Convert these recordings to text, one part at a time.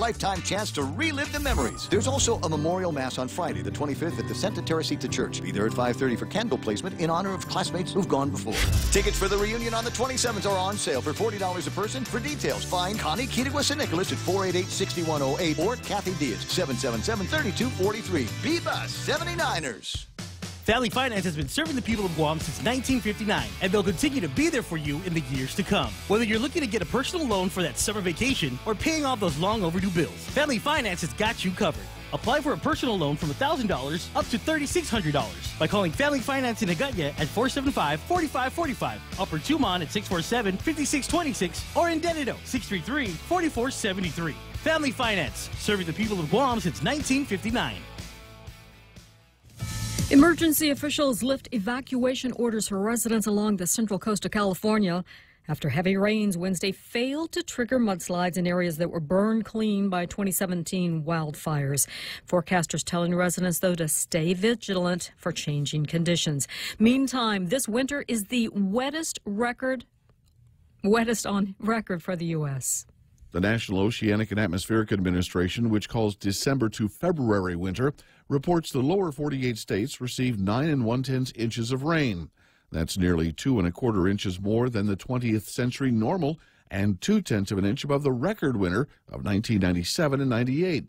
once-in-a-lifetime chance to relive the memories. There's also a memorial mass on Friday, the 25th at the Santa Teresita Church. Be there at 5:30 for candle placement in honor of classmates who've gone before. Tickets for the reunion on the 27th are on sale for $40 a person. For details, find Connie Keatigwa St. Nicholas at 488-6108 or Kathy Diaz, 777-3243. Viva 79ers! Family Finance has been serving the people of Guam since 1959, and they'll continue to be there for you in the years to come. Whether you're looking to get a personal loan for that summer vacation or paying off those long overdue bills, Family Finance has got you covered. Apply for a personal loan from $1,000 up to $3,600 by calling Family Finance in Agutya at 475-4545, Upper Tumon at 647-5626, or in Dededo, 633-4473. Family Finance, serving the people of Guam since 1959. Emergency officials lift evacuation orders for residents along the central coast of California after heavy rains Wednesday failed to trigger mudslides in areas that were burned clean by 2017 wildfires. Forecasters telling residents, though, to stay vigilant for changing conditions. Meantime, this winter is the wettest on record for the U.S. The National Oceanic and Atmospheric Administration, which calls December to February winter, reports the lower 48 states received 9 1/10 inches of rain. That's nearly 2 1/4 inches more than the 20th century normal and 2/10 of an inch above the record winter of 1997 and 98.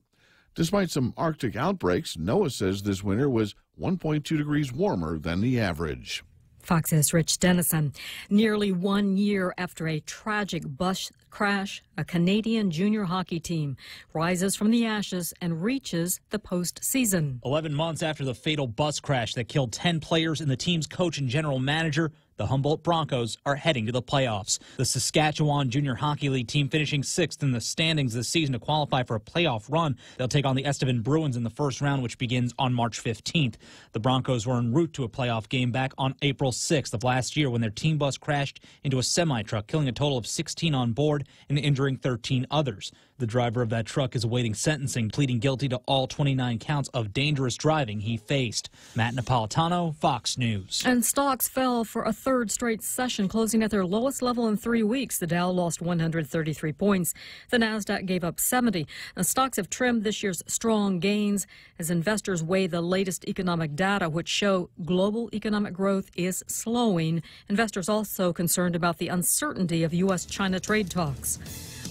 Despite some Arctic outbreaks, NOAA says this winter was 1.2 degrees warmer than the average. Fox's Rich Dennison. Nearly 1 year after a tragic bus crash, a Canadian junior hockey team rises from the ashes and reaches the postseason. 11 months after the fatal bus crash that killed 10 players and the team's coach and general manager, the Humboldt Broncos are heading to the playoffs. The Saskatchewan Junior Hockey League team finishing 6th in the standings this season to qualify for a playoff run. They'll take on the Estevan Bruins in the first round, which begins on March 15th. The Broncos were en route to a playoff game back on April 6th of last year when their team bus crashed into a semi-truck, killing a total of 16 on board and injuring 13 others. The driver of that truck is awaiting sentencing, pleading guilty to all 29 counts of dangerous driving he faced. Matt Napolitano, Fox News. And stocks fell for a third straight session, closing at their lowest level in 3 weeks. The Dow lost 133 points. The Nasdaq gave up 70. Now, stocks have trimmed this year's strong gains as investors weigh the latest economic data, which show global economic growth is slowing. Investors also concerned about the uncertainty of U.S.-China trade talks.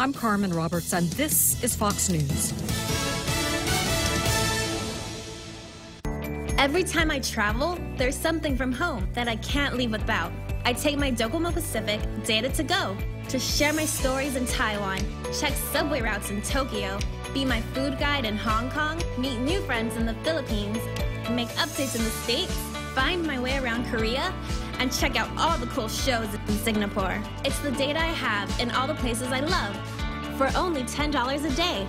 I'm Carmen Roberts, and this is Fox News. Every time I travel, there's something from home that I can't leave without. I take my Docomo Pacific Data to Go to share my stories in Taiwan, check subway routes in Tokyo, be my food guide in Hong Kong, meet new friends in the Philippines, make updates in the States, find my way around Korea, and check out all the cool shows in Singapore. It's the data I have in all the places I love for only $10 a day.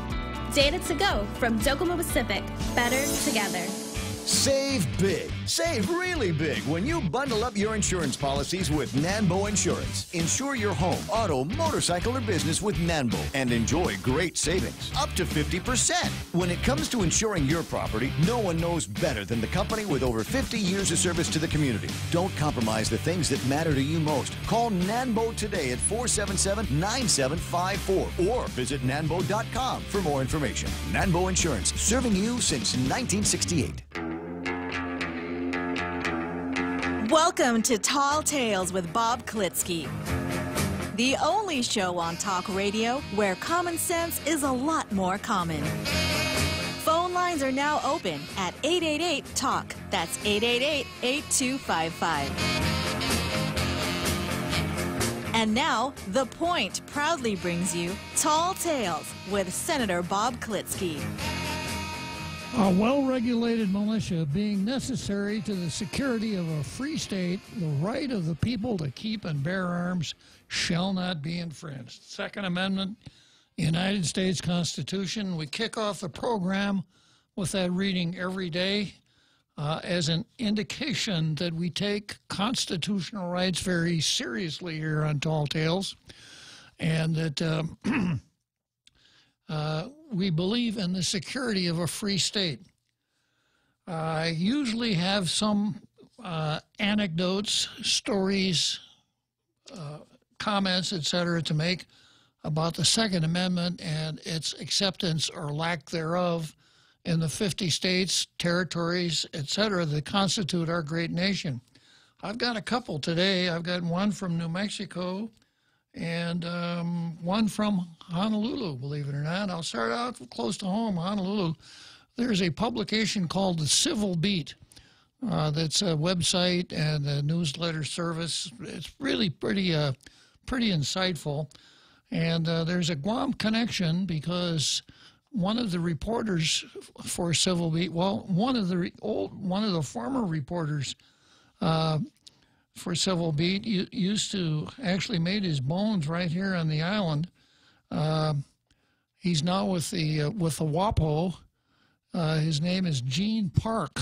Data to Go from Docomo Pacific. Better together. Save big. Save really big when you bundle up your insurance policies with Nanbo Insurance. Insure your home, auto, motorcycle, or business with Nanbo and enjoy great savings, up to 50%. When it comes to insuring your property, no one knows better than the company with over 50 years of service to the community. Don't compromise the things that matter to you most. Call Nanbo today at 477-9754 or visit nanbo.com for more information. Nanbo Insurance, serving you since 1968. Welcome to Tall Tales with Bob Klitzkie, the only show on talk radio where common sense is a lot more common. Phone lines are now open at 888-TALK. That's 888-8255. And now, The Point proudly brings you Tall Tales with Senator Bob Klitzkie. A well-regulated militia being necessary to the security of a free state, the right of the people to keep and bear arms shall not be infringed. Second Amendment, United States Constitution. We kick off the program with that reading every day as an indication that we take constitutional rights very seriously here on Tall Tales, and that we believe in the security of a free state. I usually have some anecdotes, stories, comments, etc. to make about the Second Amendment and its acceptance or lack thereof in the 50 states, territories, etc., that constitute our great nation. I've got a couple today. I've got one from New Mexico and one from Honolulu, believe it or not. I'll start out close to home, Honolulu. There's a publication called the Civil Beat. That's a website and a newsletter service. It's really pretty insightful. And there's a Guam connection because one of the reporters for Civil Beat, well, one of the former reporters for Civil Beat used to actually made his bones right here on the island. He's now with the WAPO. His name is Gene Park.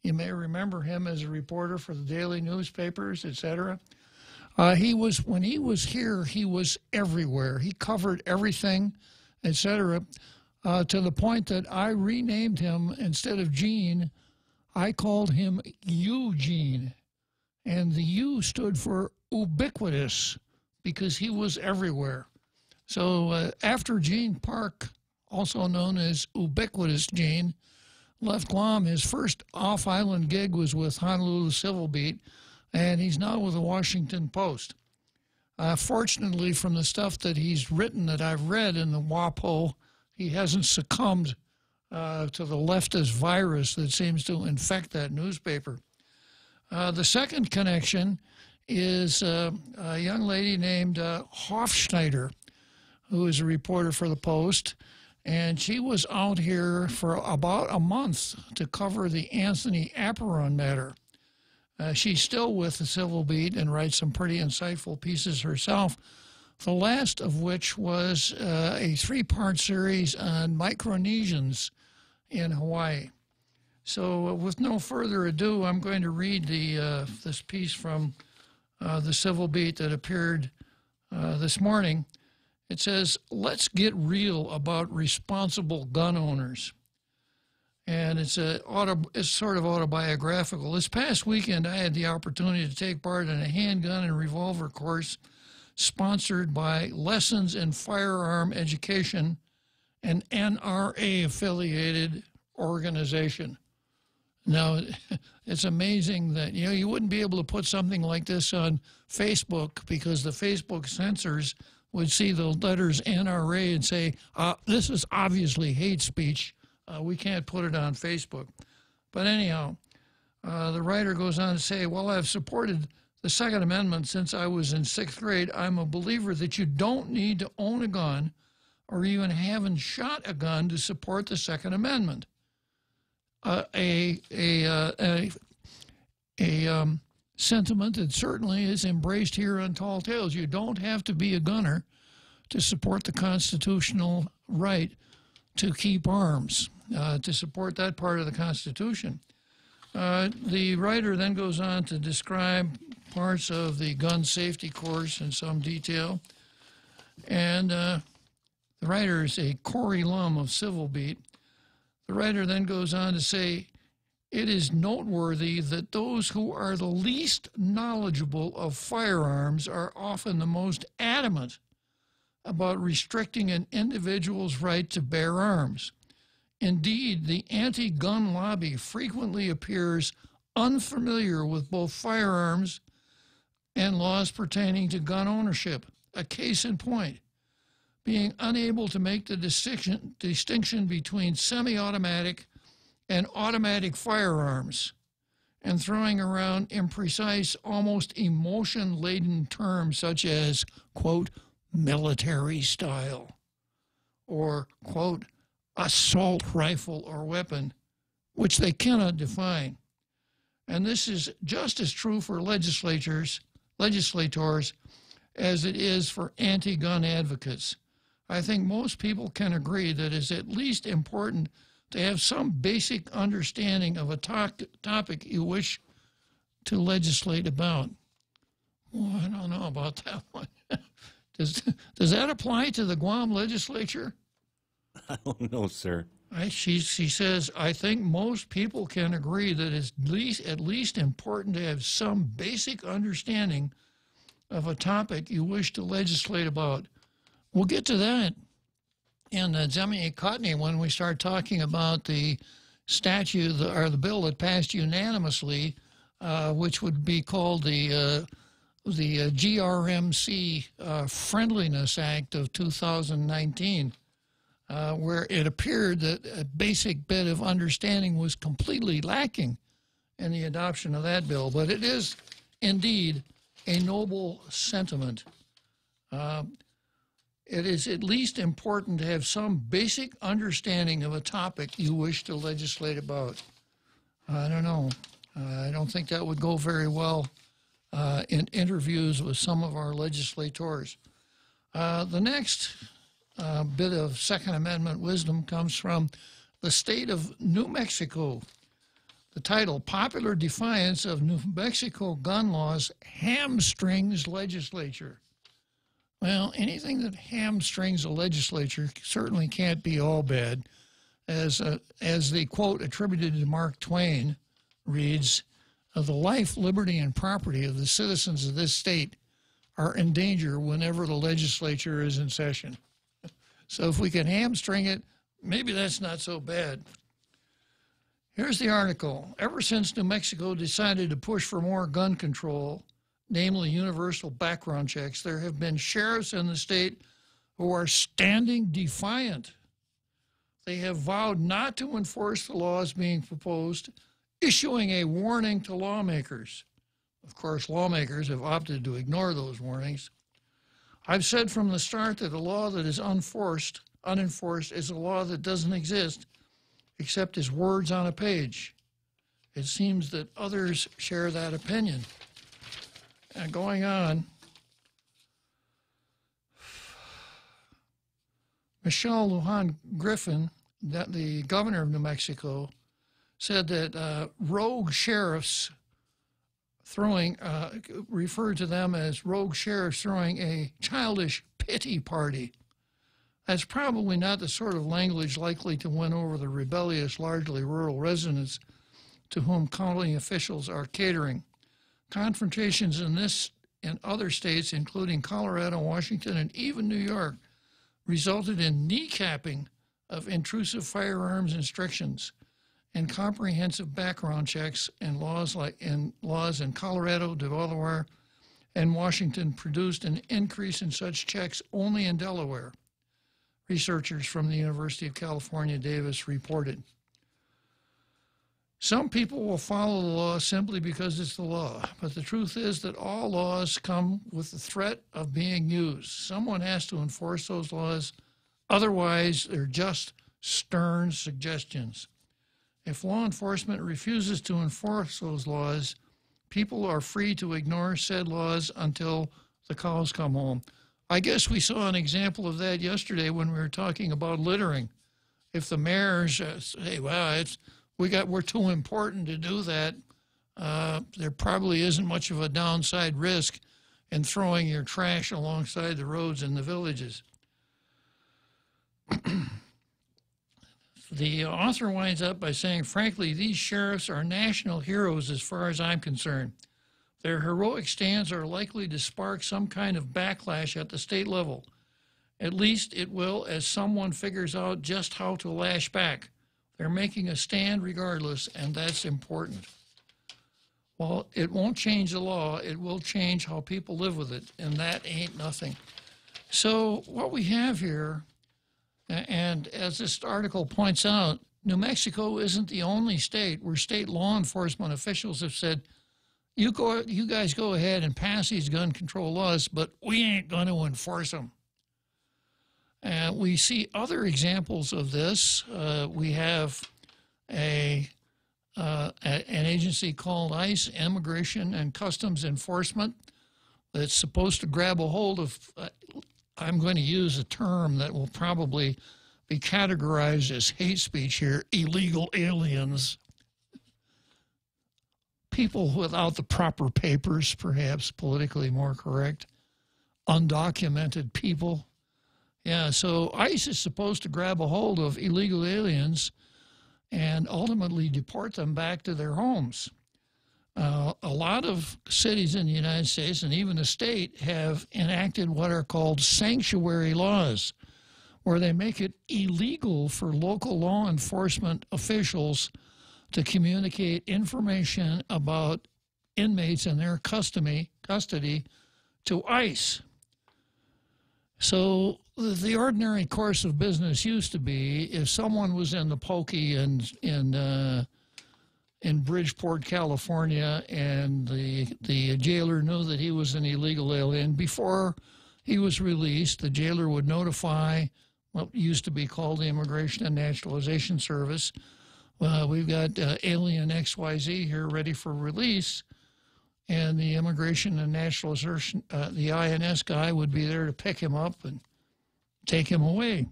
You may remember him as a reporter for the daily newspapers, etc. When he was here, he was everywhere. He covered everything, etc. To the point that I renamed him, instead of Gene, I called him Eugene. And the U stood for ubiquitous because he was everywhere. So after Gene Park, also known as Ubiquitous Gene, left Guam, his first off-island gig was with Honolulu Civil Beat, and he's now with the Washington Post. Fortunately, from the stuff that he's written that I've read in the WAPO, he hasn't succumbed to the leftist virus that seems to infect that newspaper. The second connection is a young lady named Hofschneider, who is a reporter for the Post, and she was out here for about a month to cover the Anthony Apparon matter. She's still with the Civil Beat and writes some pretty insightful pieces herself, the last of which was a 3-part series on Micronesians in Hawaii. So with no further ado, I'm going to read this piece from the Civil Beat that appeared this morning. It says, "Let's get real about responsible gun owners." And it's sort of autobiographical. This past weekend, I had the opportunity to take part in a handgun and revolver course sponsored by Lessons in Firearm Education, an NRA-affiliated organization. Now, it's amazing that, you wouldn't be able to put something like this on Facebook because the Facebook censors would see the letters NRA and say, this is obviously hate speech. We can't put it on Facebook. But anyhow, the writer goes on to say, "Well, I've supported the Second Amendment since I was in 6th grade. I'm a believer that you don't need to own a gun or even haven't shot a gun to support the Second Amendment." A sentiment that certainly is embraced here on Tall Tales. You don't have to be a gunner to support the constitutional right to keep arms, to support that part of the Constitution. The writer then goes on to describe parts of the gun safety course in some detail. And the writer is a Corey Lum of Civil Beat. The writer then goes on to say, "It is noteworthy that those who are the least knowledgeable of firearms are often the most adamant about restricting an individual's right to bear arms. Indeed, the anti-gun lobby frequently appears unfamiliar with both firearms and laws pertaining to gun ownership. A case in point, being unable to make the distinction between semi-automatic and automatic firearms, and throwing around imprecise, almost emotion-laden terms such as, quote, military style, or, quote, assault rifle or weapon, which they cannot define. And this is just as true for legislators as it is for anti-gun advocates. I think most people can agree that it's at least important to have some basic understanding of a topic you wish to legislate about." Well, I don't know about that one. Does that apply to the Guam legislature? I don't know, sir. She says, "I think most people can agree that it's at least important to have some basic understanding of a topic you wish to legislate about." We'll get to that in Zemi-Cotney when we start talking about the statute or the bill that passed unanimously, which would be called the GRMC Friendliness Act of 2019, where it appeared that a basic bit of understanding was completely lacking in the adoption of that bill. But it is indeed a noble sentiment. It is at least important to have some basic understanding of a topic you wish to legislate about. I don't know. I don't think that would go very well in interviews with some of our legislators. The next bit of Second Amendment wisdom comes from the state of New Mexico. The title, Popular Defiance of New Mexico Gun Laws Hamstrings Legislature. Well, anything that hamstrings a legislature certainly can't be all bad. As the quote attributed to Mark Twain reads, the life, liberty, and property of the citizens of this state are in danger whenever the legislature is in session. So if we can hamstring it, maybe that's not so bad. Here's the article. Ever since New Mexico decided to push for more gun control, namely universal background checks, there have been sheriffs in the state who are standing defiant. They have vowed not to enforce the laws being proposed, issuing a warning to lawmakers. Of course, lawmakers have opted to ignore those warnings. I've said from the start that a law that is unenforced is a law that doesn't exist except as words on a page. It seems that others share that opinion. And going on, Michelle Lujan Griffin, the governor of New Mexico, said that rogue sheriffs referred to them as rogue sheriffs throwing a childish pity party. That's probably not the sort of language likely to win over the rebellious, largely rural residents to whom county officials are catering. Confrontations in other states, including Colorado, Washington, and even New York, resulted in kneecapping of intrusive firearms restrictions and comprehensive background checks and laws in Colorado, Delaware, and Washington produced an increase in such checks only in Delaware. Researchers from the University of California, Davis reported. Some people will follow the law simply because it's the law, but the truth is that all laws come with the threat of being used. Someone has to enforce those laws, otherwise they're just stern suggestions. If law enforcement refuses to enforce those laws, people are free to ignore said laws until the cows come home. I guess we saw an example of that yesterday when we were talking about littering. If the mayors say, well, we're too important to do that, there probably isn't much of a downside risk in throwing your trash alongside the roads in the villages. The author winds up by saying, frankly, these sheriffs are national heroes as far as I'm concerned. Their heroic stands are likely to spark some kind of backlash at the state level. At least it will as someone figures out just how to lash back. They're making a stand regardless, and that's important. Well, it won't change the law. It will change how people live with it, and that ain't nothing. So what we have here, and as this article points out, New Mexico isn't the only state where state law enforcement officials have said, you guys go ahead and pass these gun control laws, but we ain't going to enforce them. And we see other examples of this. We have an agency called ICE, Immigration and Customs Enforcement, that's supposed to grab a hold of, I'm going to use a term that will probably be categorized as hate speech here, illegal aliens. People without the proper papers, perhaps politically more correct, undocumented people. Yeah, so ICE is supposed to grab a hold of illegal aliens and ultimately deport them back to their homes. A lot of cities in the United States and even the state have enacted what are called sanctuary laws, where they make it illegal for local law enforcement officials to communicate information about inmates and their custody to ICE. So the ordinary course of business used to be if someone was in the pokey in Bridgeport, California, and the jailer knew that he was an illegal alien, before he was released, the jailer would notify what used to be called the Immigration and Naturalization Service. We've got alien XYZ here ready for release, and the Immigration and Naturalization, the INS guy would be there to pick him up and take him away.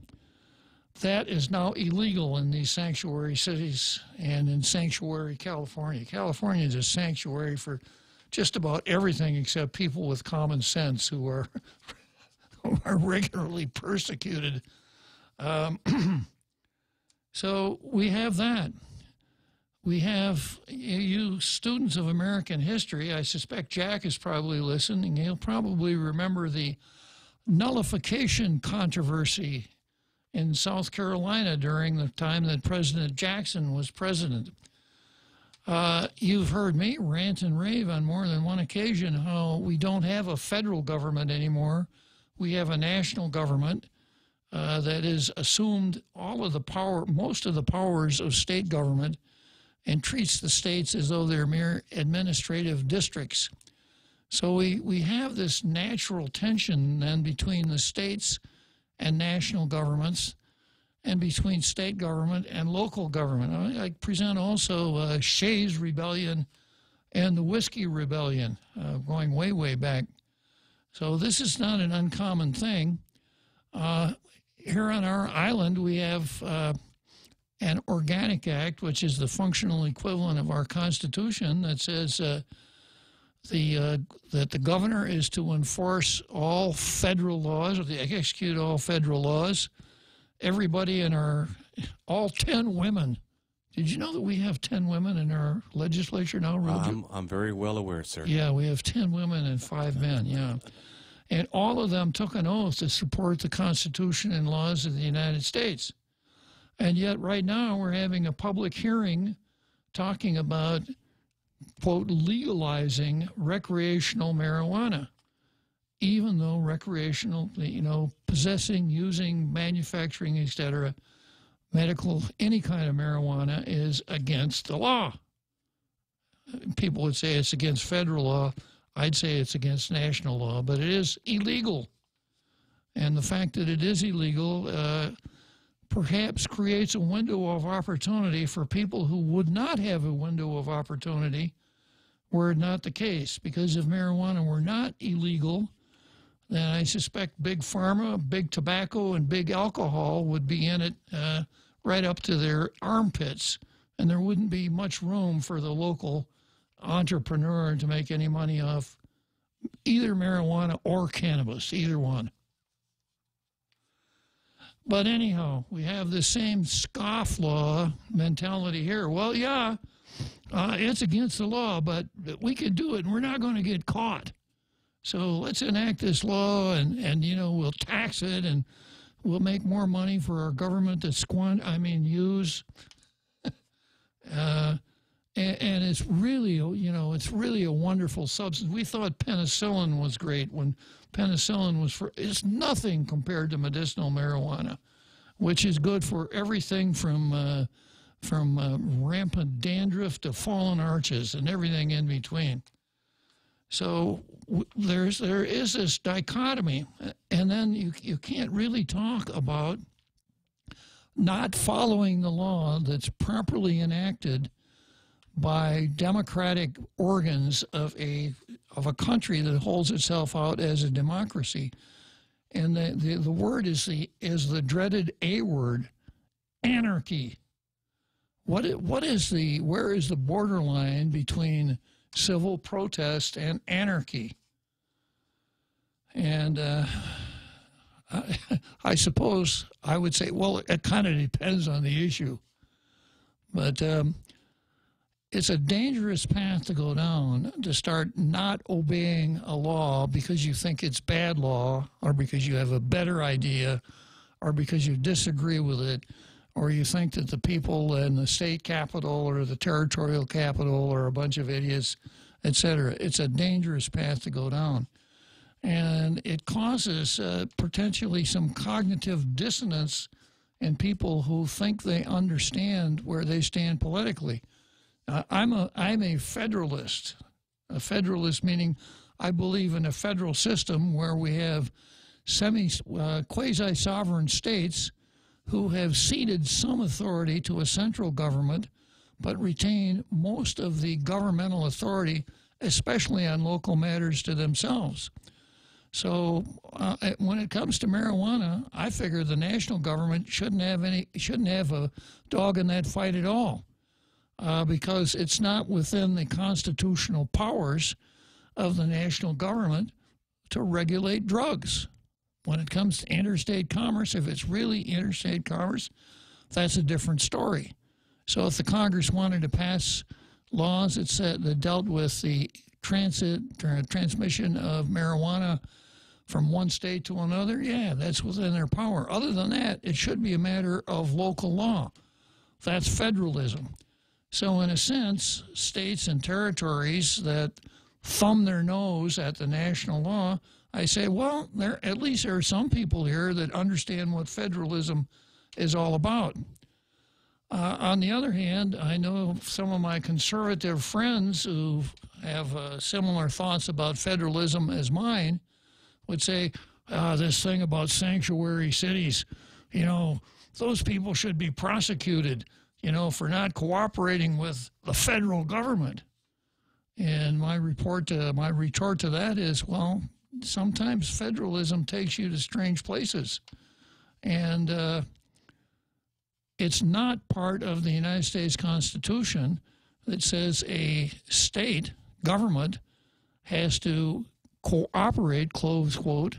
That is now illegal in these sanctuary cities and in sanctuary California. California is a sanctuary for just about everything except people with common sense who are regularly persecuted. So we have that. We have, you students of American history, I suspect Jack is probably listening. He'll probably remember the nullification controversy in South Carolina during the time that President Jackson was president. You've heard me rant and rave on more than one occasion how we don't have a federal government anymore. We have a national government that has assumed all of the power, most of the powers of state government, and treats the states as though they're mere administrative districts. So we have this natural tension then between the states and national governments, and between state government and local government. I present also Shays' Rebellion and the Whiskey Rebellion, going way, way back. So this is not an uncommon thing. Here on our island, we have an Organic Act, which is the functional equivalent of our Constitution, that says that the governor is to enforce all federal laws, or to execute all federal laws. Everybody in all 10 women. Did you know that we have 10 women in our legislature now, Roger? I'm very well aware, sir. Yeah, we have 10 women and 5 men, yeah. And all of them took an oath to support the Constitution and laws of the United States. And yet right now we're having a public hearing talking about, quote, legalizing recreational marijuana, even though recreational, possessing, using, manufacturing, etc., medical, any kind of marijuana is against the law. People would say it's against federal law. I'd say it's against national law, but it is illegal. And the fact that it is illegal perhaps creates a window of opportunity for people who would not have a window of opportunity were it not the case. Because if marijuana were not illegal, then I suspect big pharma, big tobacco, and big alcohol would be in it right up to their armpits, and there wouldn't be much room for the local entrepreneur to make any money off either marijuana or cannabis, either one. But anyhow, we have the same scofflaw mentality here. Well, yeah, it's against the law, but we can do it, and we're not going to get caught. So let's enact this law, and we'll tax it, and we'll make more money for our government to use. And it's really, it's really a wonderful substance. We thought penicillin was great when penicillin was it's nothing compared to medicinal marijuana, which is good for everything from rampant dandruff to fallen arches and everything in between. So there is this dichotomy, and then you can't really talk about not following the law that's properly enacted by democratic organs of a country that holds itself out as a democracy. And the word is the dreaded A word, anarchy. Where is the borderline between civil protest and anarchy? And I suppose I would say, well, it kind of depends on the issue. But it's a dangerous path to go down, to start not obeying a law because you think it's bad law, or because you have a better idea, or because you disagree with it, or you think that the people in the state capital or the territorial capital are a bunch of idiots, etc. It's a dangerous path to go down. And it causes potentially some cognitive dissonance in people who think they understand where they stand politically. I'm a federalist. A federalist meaning I believe in a federal system where we have quasi-sovereign states who have ceded some authority to a central government, but retain most of the governmental authority, especially on local matters, to themselves. So when it comes to marijuana, I figure the national government shouldn't have a dog in that fight at all. Because it's not within the constitutional powers of the national government to regulate drugs. When it comes to interstate commerce, if it's really interstate commerce, that's a different story. So if the Congress wanted to pass laws that dealt with the transmission of marijuana from one state to another, yeah, that's within their power. Other than that, it should be a matter of local law. That's federalism. So in a sense, states and territories that thumb their nose at the national law, I say, well, at least there are some people here that understand what federalism is all about. On the other hand, I know some of my conservative friends who have similar thoughts about federalism as mine would say, this thing about sanctuary cities, those people should be prosecuted, for not cooperating with the federal government. And my retort to that is, well, sometimes federalism takes you to strange places. And it's not part of the United States Constitution that says a state government has to cooperate, close quote,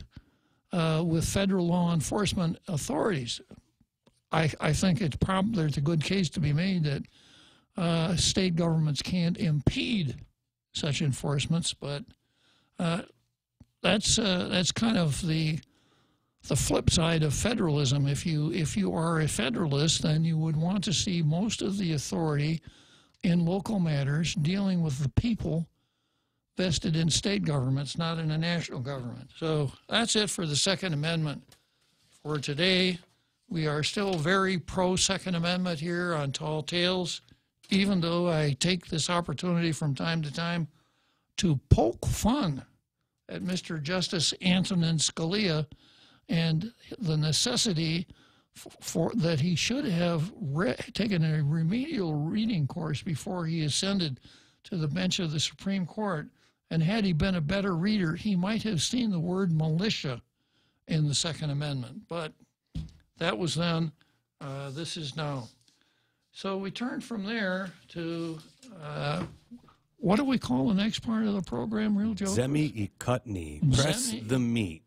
with federal law enforcement authorities. I think there's a good case to be made that state governments can't impede such enforcements, but that's kind of the flip side of federalism. If you are a federalist, then you would want to see most of the authority in local matters dealing with the people vested in state governments, not in a national government. So that's it for the Second Amendment for today. We are still very pro-Second Amendment here on Tall Tales, even though I take this opportunity from time to time to poke fun at Mr. Justice Antonin Scalia and the necessity for that he should have taken a remedial reading course before he ascended to the bench of the Supreme Court. And had he been a better reader, he might have seen the word militia in the Second Amendment. But that was then, this is now. So we turn from there to, what do we call the next part of the program, Real Joe? Zemi i Kutney. Press the meat.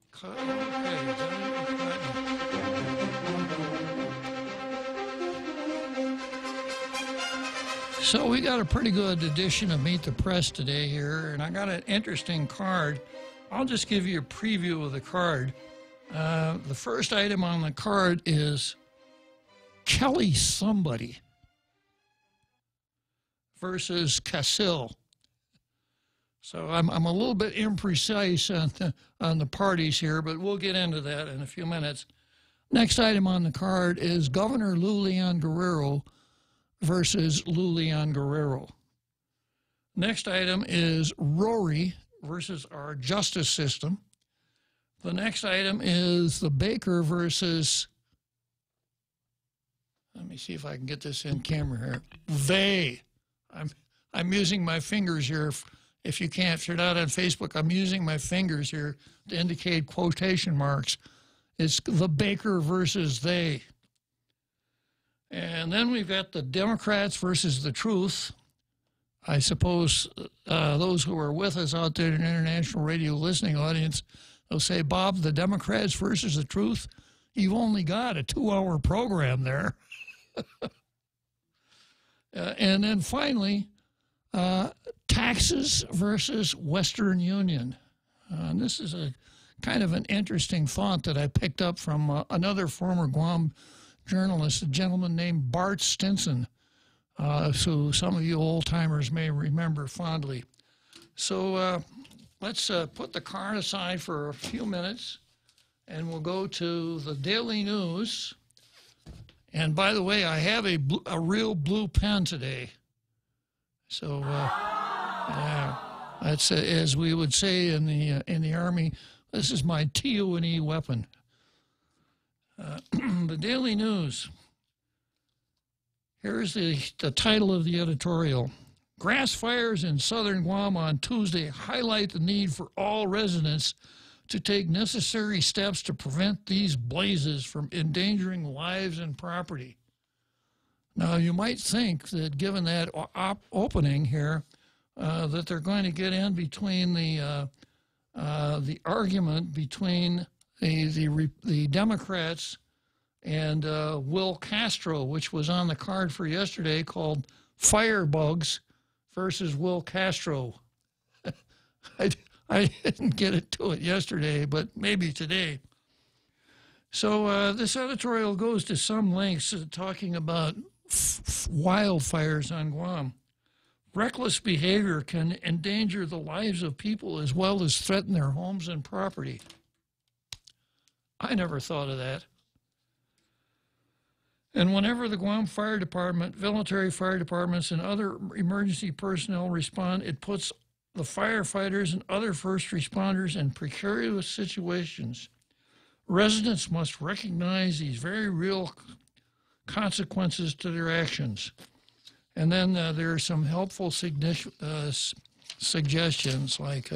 So we got a pretty good edition of Meet the Press today here, and I got an interesting card. I'll just give you a preview of the card. The first item on the card is Kelly Somebody versus Cassil. So I'm a little bit imprecise on the parties here, but we'll get into that in a few minutes. Next item on the card is Governor Lou Leon Guerrero versus Lou Leon Guerrero. Next item is Rory versus our justice system. The next item is the Baker versus, let me see if I can get this in camera here. They. I'm using my fingers here. If you're not on Facebook, I'm using my fingers here to indicate quotation marks. It's the Baker versus they. And then we've got the Democrats versus the truth. I suppose those who are with us out there in an international radio listening audience, they'll say, Bob, the Democrats versus the truth? You've only got a 2-hour program there. And then finally, Taxes versus Western Union. And this is a kind of an interesting thought that I picked up from another former Guam journalist, a gentleman named Bart Stinson, who some of you old-timers may remember fondly. So let's put the car aside for a few minutes, and we'll go to the Daily News. And by the way, I have a real blue pen today. So that's as we would say in the Army. This is my TUNE weapon. The Daily News. Here's the title of the editorial. Grass fires in southern Guam on Tuesday highlight the need for all residents to take necessary steps to prevent these blazes from endangering lives and property. Now, you might think that given that opening here, that they're going to get in between the argument between the Democrats and Will Castro, which was on the card for yesterday, called Firebugs versus Will Castro. I didn't get to it yesterday, but maybe today. So this editorial goes to some lengths talking about wildfires on Guam. Reckless behavior can endanger the lives of people as well as threaten their homes and property. I never thought of that. And whenever the Guam Fire Department, military fire departments, and other emergency personnel respond, it puts the firefighters and other first responders in precarious situations. Residents must recognize these very real consequences to their actions. And then there are some helpful suggestions like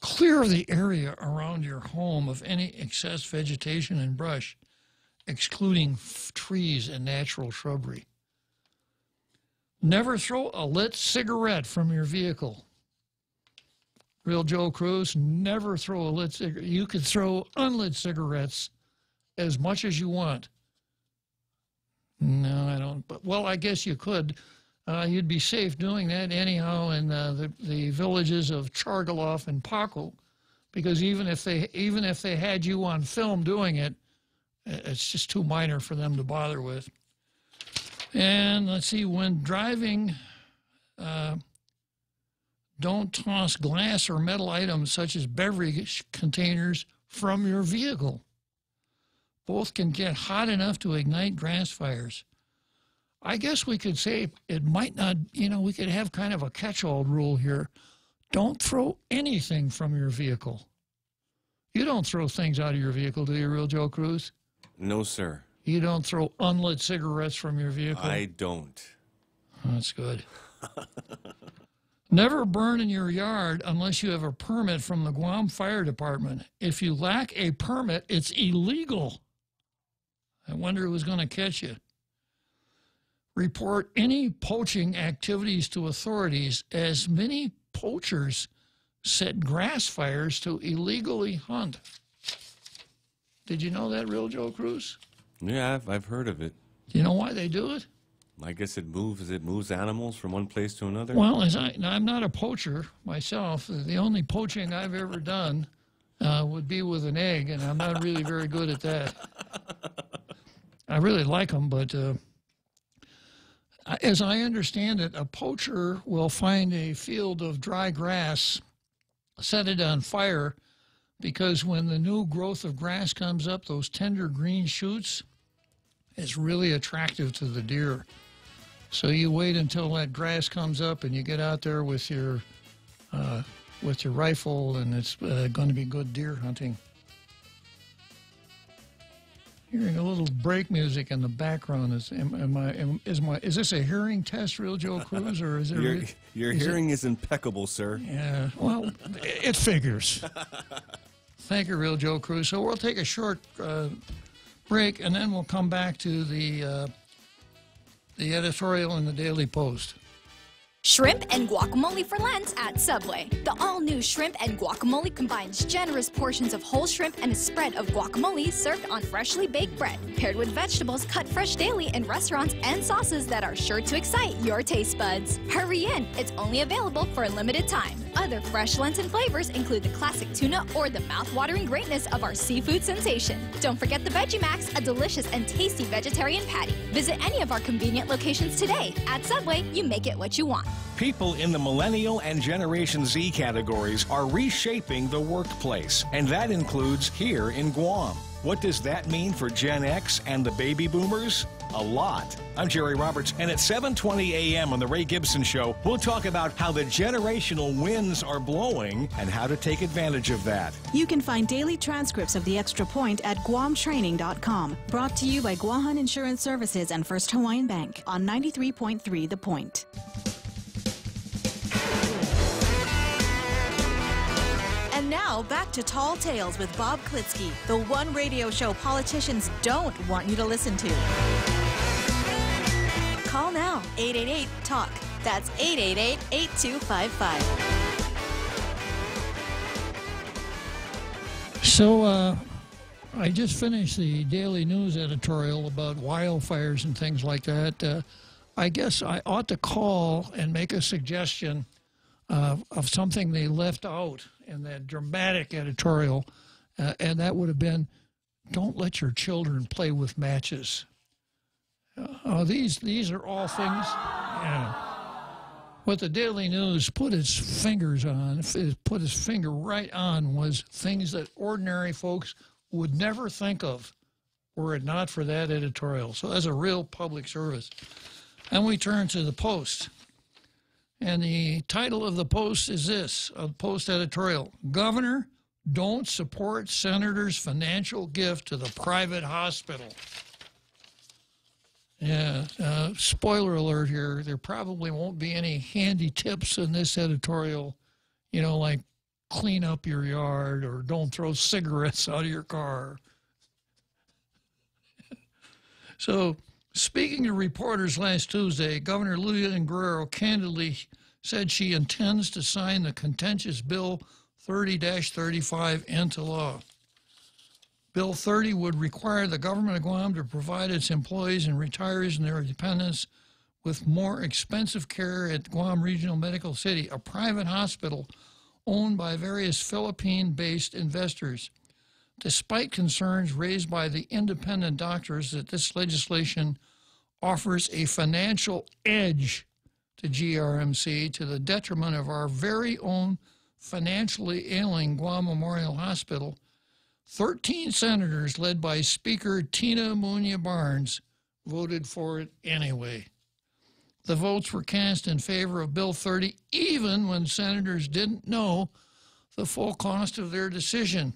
clear the area around your home of any excess vegetation and brush, excluding trees and natural shrubbery. Never throw a lit cigarette from your vehicle. Real Joe Cruz, never throw a lit cigarette. You could throw unlit cigarettes as much as you want. No, I don't. But, well, I guess you could. You'd be safe doing that anyhow in the villages of Chargaloff and Paco, because even if they had you on film doing it, it's just too minor for them to bother with. And let's see, when driving, don't toss glass or metal items such as beverage containers from your vehicle. Both can get hot enough to ignite grass fires. I guess we could say it might not, we could have kind of a catch-all rule here. Don't throw anything from your vehicle. You don't throw things out of your vehicle, do you, Real Joe Cruz? No, sir. You don't throw unlit cigarettes from your vehicle? I don't. That's good. Never burn in your yard unless you have a permit from the Guam Fire Department. If you lack a permit, it's illegal. I wonder who's going to catch you. Report any poaching activities to authorities, as many poachers set grass fires to illegally hunt. Did you know that, Real Joe Cruz? Yeah, I've heard of it. Do you know why they do it? I guess it moves animals from one place to another. Well, I'm not a poacher myself. The only poaching I've ever done would be with an egg, and I'm not really very good at that. I really like them, but as I understand it, a poacher will find a field of dry grass, set it on fire, because when the new growth of grass comes up, those tender green shoots, it's really attractive to the deer. So you wait until that grass comes up and you get out there with your rifle, and it's going to be good deer hunting. Hearing a little break music in the background. Is this a hearing test, Real Joe Cruz, or is it? Your hearing is impeccable, sir. Yeah, well, it figures. Thank you, Real Joe Cruz. So we'll take a short break, and then we'll come back to the editorial in the Daily Post. Shrimp and guacamole for Lent at Subway. The all-new shrimp and guacamole combines generous portions of whole shrimp and a spread of guacamole served on freshly baked bread, paired with vegetables cut fresh daily in restaurants and sauces that are sure to excite your taste buds. Hurry in, it's only available for a limited time. Other fresh Lenten flavors include the classic tuna or the mouth-watering greatness of our seafood sensation. Don't forget the Veggie Max, a delicious and tasty vegetarian patty. Visit any of our convenient locations today. At Subway, you make it what you want. People in the Millennial and Generation Z categories are reshaping the workplace, and that includes here in Guam. What does that mean for Gen X and the baby boomers? A lot. I'm Jerry Roberts, and at 7:20 a.m. on The Ray Gibson Show, we'll talk about how the generational winds are blowing and how to take advantage of that. You can find daily transcripts of The Extra Point at guamtraining.com. Brought to you by Guahan Insurance Services and First Hawaiian Bank on 93.3 The Point. And now, back to Tall Tales with Bob Klitzkie, the one radio show politicians don't want you to listen to. Call now, 888-TALK. That's 888-8255. So, I just finished the Daily News editorial about wildfires and things like that. I guess I ought to call and make a suggestion of something they left out in that dramatic editorial, and that would have been, don't let your children play with matches. These are all things. What the Daily News put its fingers on, put its finger right on, was things that ordinary folks would never think of were it not for that editorial. So that's a real public service. And we turn to the Post. And the title of the Post is this, a Post editorial: Governor, don't support Senator's financial gift to the private hospital. Yeah, spoiler alert here, there probably won't be any handy tips in this editorial, like clean up your yard or don't throw cigarettes out of your car. So, speaking to reporters last Tuesday, Governor Lilian Guerrero candidly said she intends to sign the contentious Bill 30-35 into law. Bill 30 would require the government of Guam to provide its employees and retirees and their dependents with more expensive care at Guam Regional Medical City, a private hospital owned by various Philippine-based investors. Despite concerns raised by the independent doctors that this legislation offers a financial edge to GRMC to the detriment of our very own financially ailing Guam Memorial Hospital, 13 senators led by Speaker Tina Munya Barnes voted for it anyway. The votes were cast in favor of Bill 30 even when senators didn't know the full cost of their decision.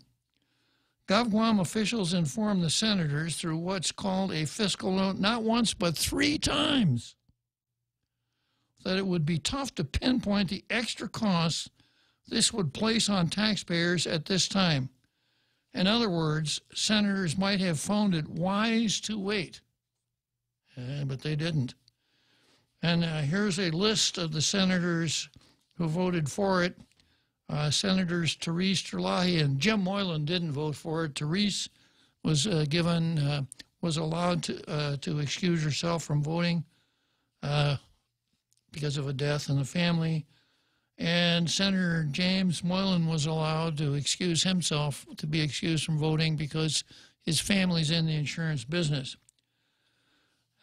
GovGuam officials informed the senators through what's called a fiscal note not once but 3 times that it would be tough to pinpoint the extra costs this would place on taxpayers at this time. In other words, senators might have found it wise to wait, but they didn't. And here's a list of the senators who voted for it. Senators Therese Terlahi and Jim Moylan didn't vote for it. Therese was allowed to excuse herself from voting because of a death in the family. And Senator James Moylan was allowed to excuse himself, to be excused from voting because his family's in the insurance business.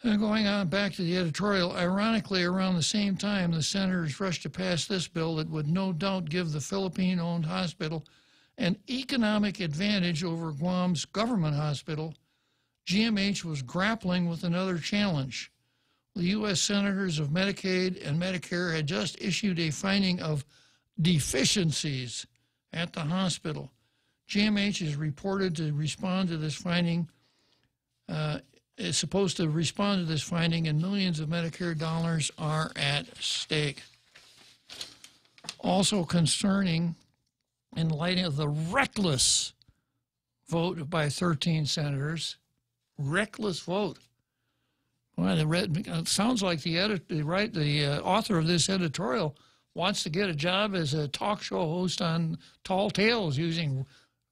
And going on back to the editorial, ironically, around the same time, the senators rushed to pass this bill that would no doubt give the Philippine-owned hospital an economic advantage over Guam's government hospital. GMH was grappling with another challenge. The U.S. senators of Medicaid and Medicare had just issued a finding of deficiencies at the hospital. GMH is reported to respond to this finding, is supposed to respond to this finding, and millions of Medicare dollars are at stake. Also concerning, in light of the reckless vote by 13 senators, reckless vote Well, it sounds like the author of this editorial wants to get a job as a talk show host on Tall Tales using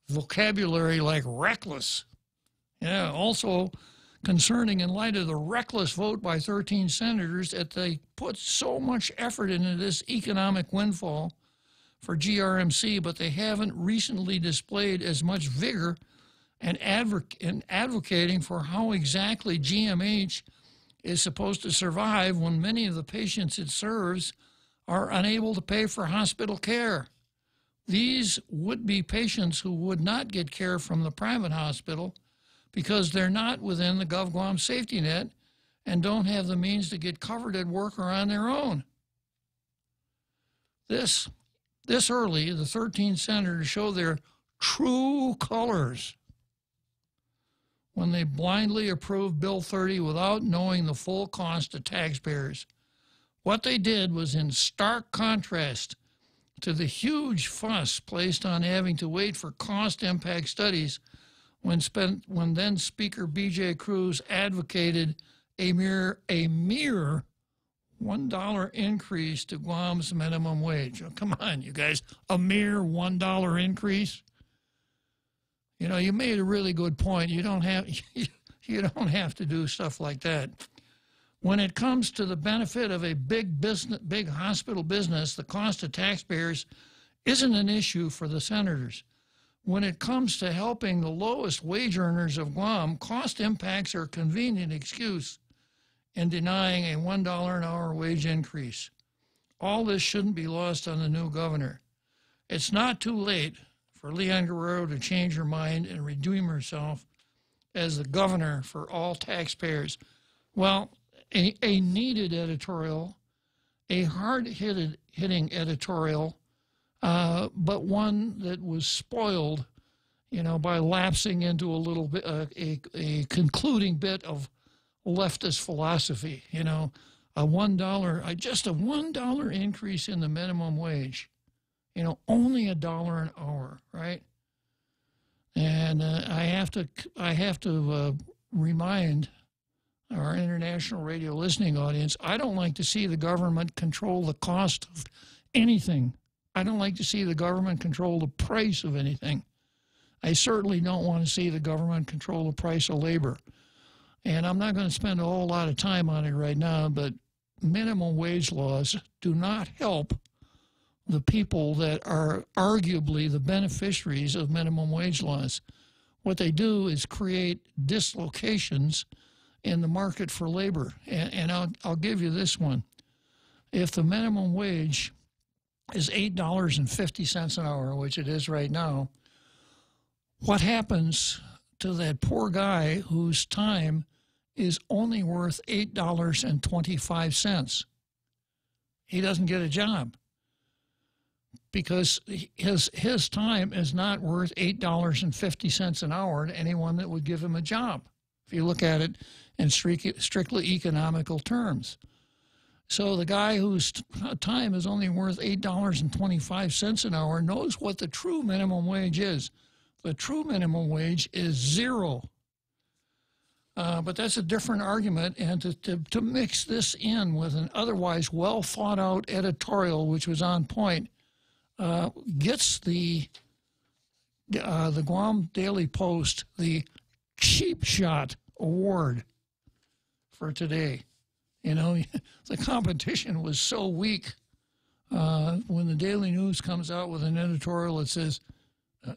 vocabulary like reckless. Yeah, also concerning in light of the reckless vote by 13 senators that they put so much effort into this economic windfall for GRMC, but they haven't recently displayed as much vigor in advocating for how exactly GMH is supposed to survive when many of the patients it serves are unable to pay for hospital care. These would be patients who would not get care from the private hospital because they're not within the GovGuam safety net and don't have the means to get covered at work or on their own. This early, the 13 senators show their true colors when they blindly approved Bill 30 without knowing the full cost to taxpayers. What they did was in stark contrast to the huge fuss placed on having to wait for cost impact studies when then Speaker B.J. Cruz advocated a mere $1 increase to Guam's minimum wage. Oh, come on, you guys, a mere $1 increase? You know, you made a really good point. You don't have to do stuff like that. When it comes to the benefit of a big hospital business, the cost to taxpayers isn't an issue for the senators. When it comes to helping the lowest wage earners of Guam, cost impacts are a convenient excuse in denying a $1 an hour wage increase. All this shouldn't be lost on the new governor. It's not too late for Leon Guerrero to change her mind and redeem herself as the governor for all taxpayers. Well, a needed editorial, a hard-hitting editorial, but one that was spoiled, by lapsing into a little bit, a concluding bit of leftist philosophy. Just a $1 increase in the minimum wage. Only $1 an hour, right? And I have to remind our international radio listening audience, I don't like to see the government control the cost of anything. I don't like to see the government control the price of anything. I certainly don't want to see the government control the price of labor. And I'm not going to spend a whole lot of time on it right now, but minimum wage laws do not help the people that are arguably the beneficiaries of minimum wage laws. What they do is create dislocations in the market for labor. And I'll give you this one. If the minimum wage is $8.50 an hour, which it is right now, what happens to that poor guy whose time is only worth $8.25? He doesn't get a job because his time is not worth $8.50 an hour to anyone that would give him a job, if you look at it in strictly economical terms. So the guy whose time is only worth $8.25 an hour knows what the true minimum wage is. The true minimum wage is $0. But that's a different argument, and to mix this in with an otherwise well-thought-out editorial, which was on point, gets the Guam Daily Post the cheap shot award for today. The competition was so weak. When the Daily News comes out with an editorial that says,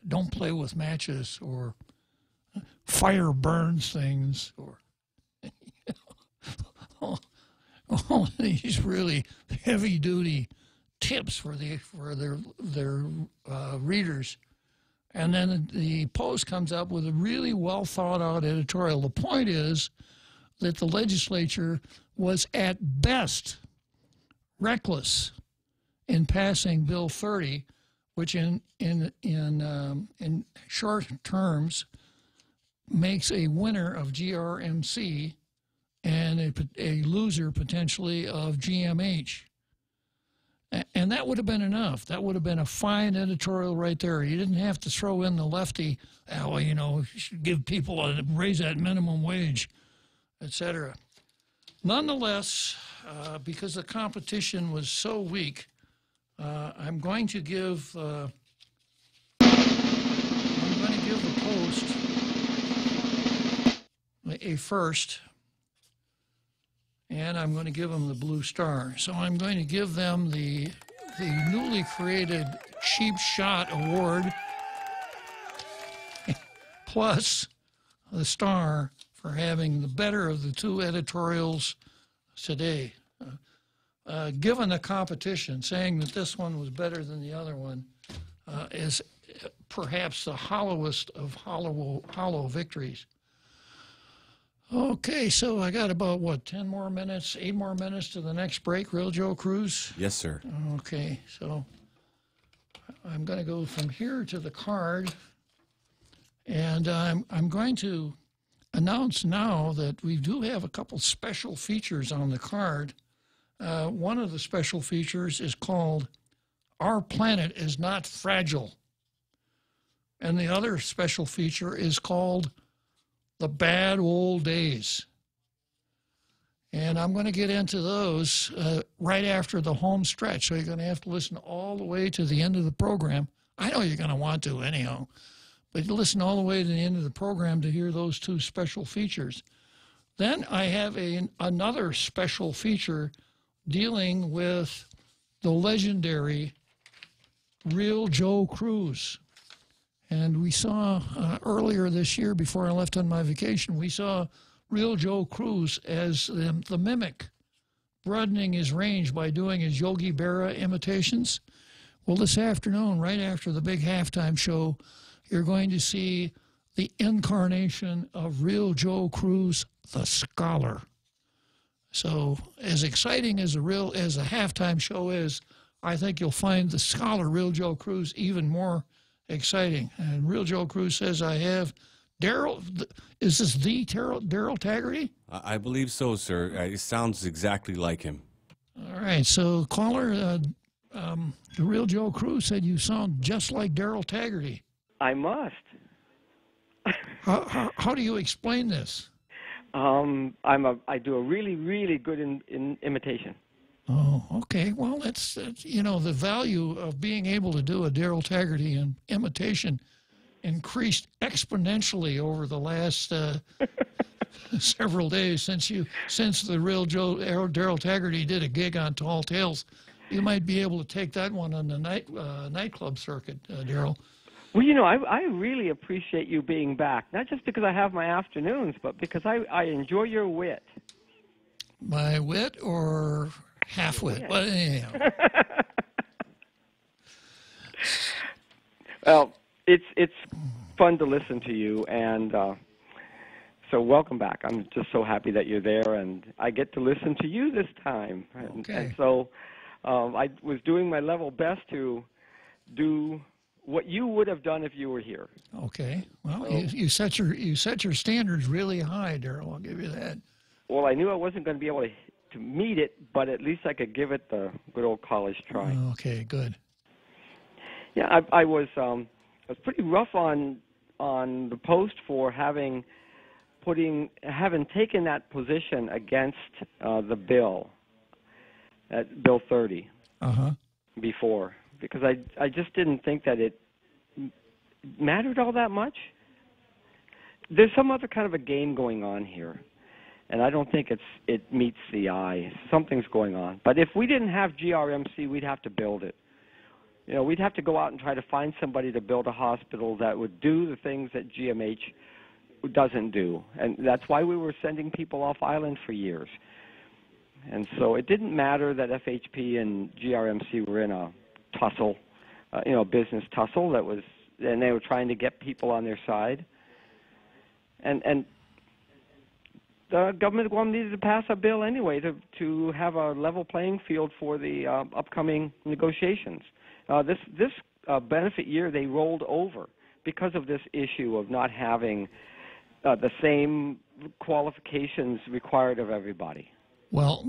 don't play with matches, or fire burns things, or all these really heavy-duty tips for their readers. And then the Post comes up with a really well-thought-out editorial. The point is that the legislature was at best reckless in passing Bill 30, which in short terms makes a winner of GRMC and a loser potentially of GMH. And that would have been enough. That would have been a fine editorial right there. You didn't have to throw in the lefty, you should give people raise that minimum wage, etc. Nonetheless, because the competition was so weak, I'm going to give the Post a first, and I'm going to give them the Blue Star. So I'm going to give them the newly created Cheap Shot Award plus the Star for having the better of the two editorials today. Given the competition, saying that this one was better than the other one is perhaps the hollowest of hollow victories. Okay, so I got about, 10 more minutes, 8 more minutes to the next break, Real Joe Cruz? Yes, sir. Okay, so I'm going to go from here to the card, and I'm going to announce now that we do have a couple special features on the card. One of the special features is called Our Planet is Not Fragile. And the other special feature is called The Bad Old Days. And I'm going to get into those right after the home stretch. So you're going to have to listen all the way to the end of the program. I know you're going to want to anyhow. But you listen all the way to the end of the program to hear those two special features. Then I have another special feature dealing with the legendary Real Joe Cruz. And we saw earlier this year, before I left on my vacation, we saw Real Joe Cruz as the mimic, broadening his range by doing his Yogi Berra imitations. Well, this afternoon, right after the big halftime show, you're going to see the incarnation of Real Joe Cruz, the scholar. So as exciting as a halftime show is, I think you'll find the scholar, Real Joe Cruz, even more exciting. And Real Joe Cruz says, I have Daryl. Is this the Daryl Taggarty? I believe so, sir. It sounds exactly like him. All right. So, caller, the Real Joe Cruz said you sound just like Daryl Taggarty. I must. How do you explain this? I do a really, really good imitation. Oh, okay. Well, that's the value of being able to do a Daryl Taggarty imitation increased exponentially over the last several days since the Real Joe Daryl Taggarty did a gig on Tall Tales. You might be able to take that one on the nightclub circuit, Daryl. Well, I really appreciate you being back, not just because I have my afternoons, but because I enjoy your wit. My wit or half-wit? Yeah. But anyhow. Well, it's fun to listen to you, and so welcome back. I'm just so happy that you're there, and I get to listen to you this time. Okay. And so I was doing my level best to do what you would have done if you were here. Okay. Well, you set your standards really high, Daryl. I'll give you that. Well, I knew I wasn't going to be able to meet it, but at least I could give it the good old college try. Okay, good. Yeah, I was pretty rough on the Post for having taken that position against the bill, Bill 30, before, because I just didn't think that it mattered all that much. There's some other kind of a game going on here, and I don't think it meets the eye. Something's going on. But if we didn't have GRMC, we'd have to build it. We'd have to go out and try to find somebody to build a hospital that would do the things that GMH doesn't do. And that's why we were sending people off island for years. And so it didn't matter that FHP and GRMC were in a tussle, business tussle and they were trying to get people on their side. And the government of Guam needed to pass a bill anyway to have a level playing field for the upcoming negotiations. This benefit year they rolled over because of this issue of not having the same qualifications required of everybody. Well,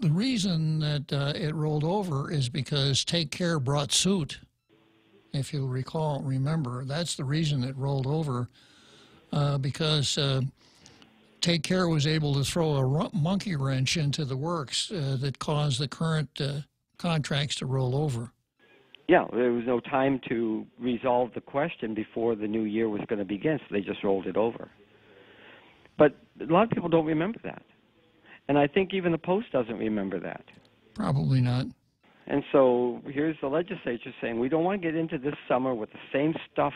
the reason that it rolled over is because Take Care brought suit. If you'll remember, that's the reason it rolled over, because Take Care was able to throw a monkey wrench into the works that caused the current contracts to roll over. Yeah, there was no time to resolve the question before the new year was going to begin, so they just rolled it over. But a lot of people don't remember that. And I think even the Post doesn't remember that. Probably not. And so here's the legislature saying, we don't want to get into this summer with the same stuff,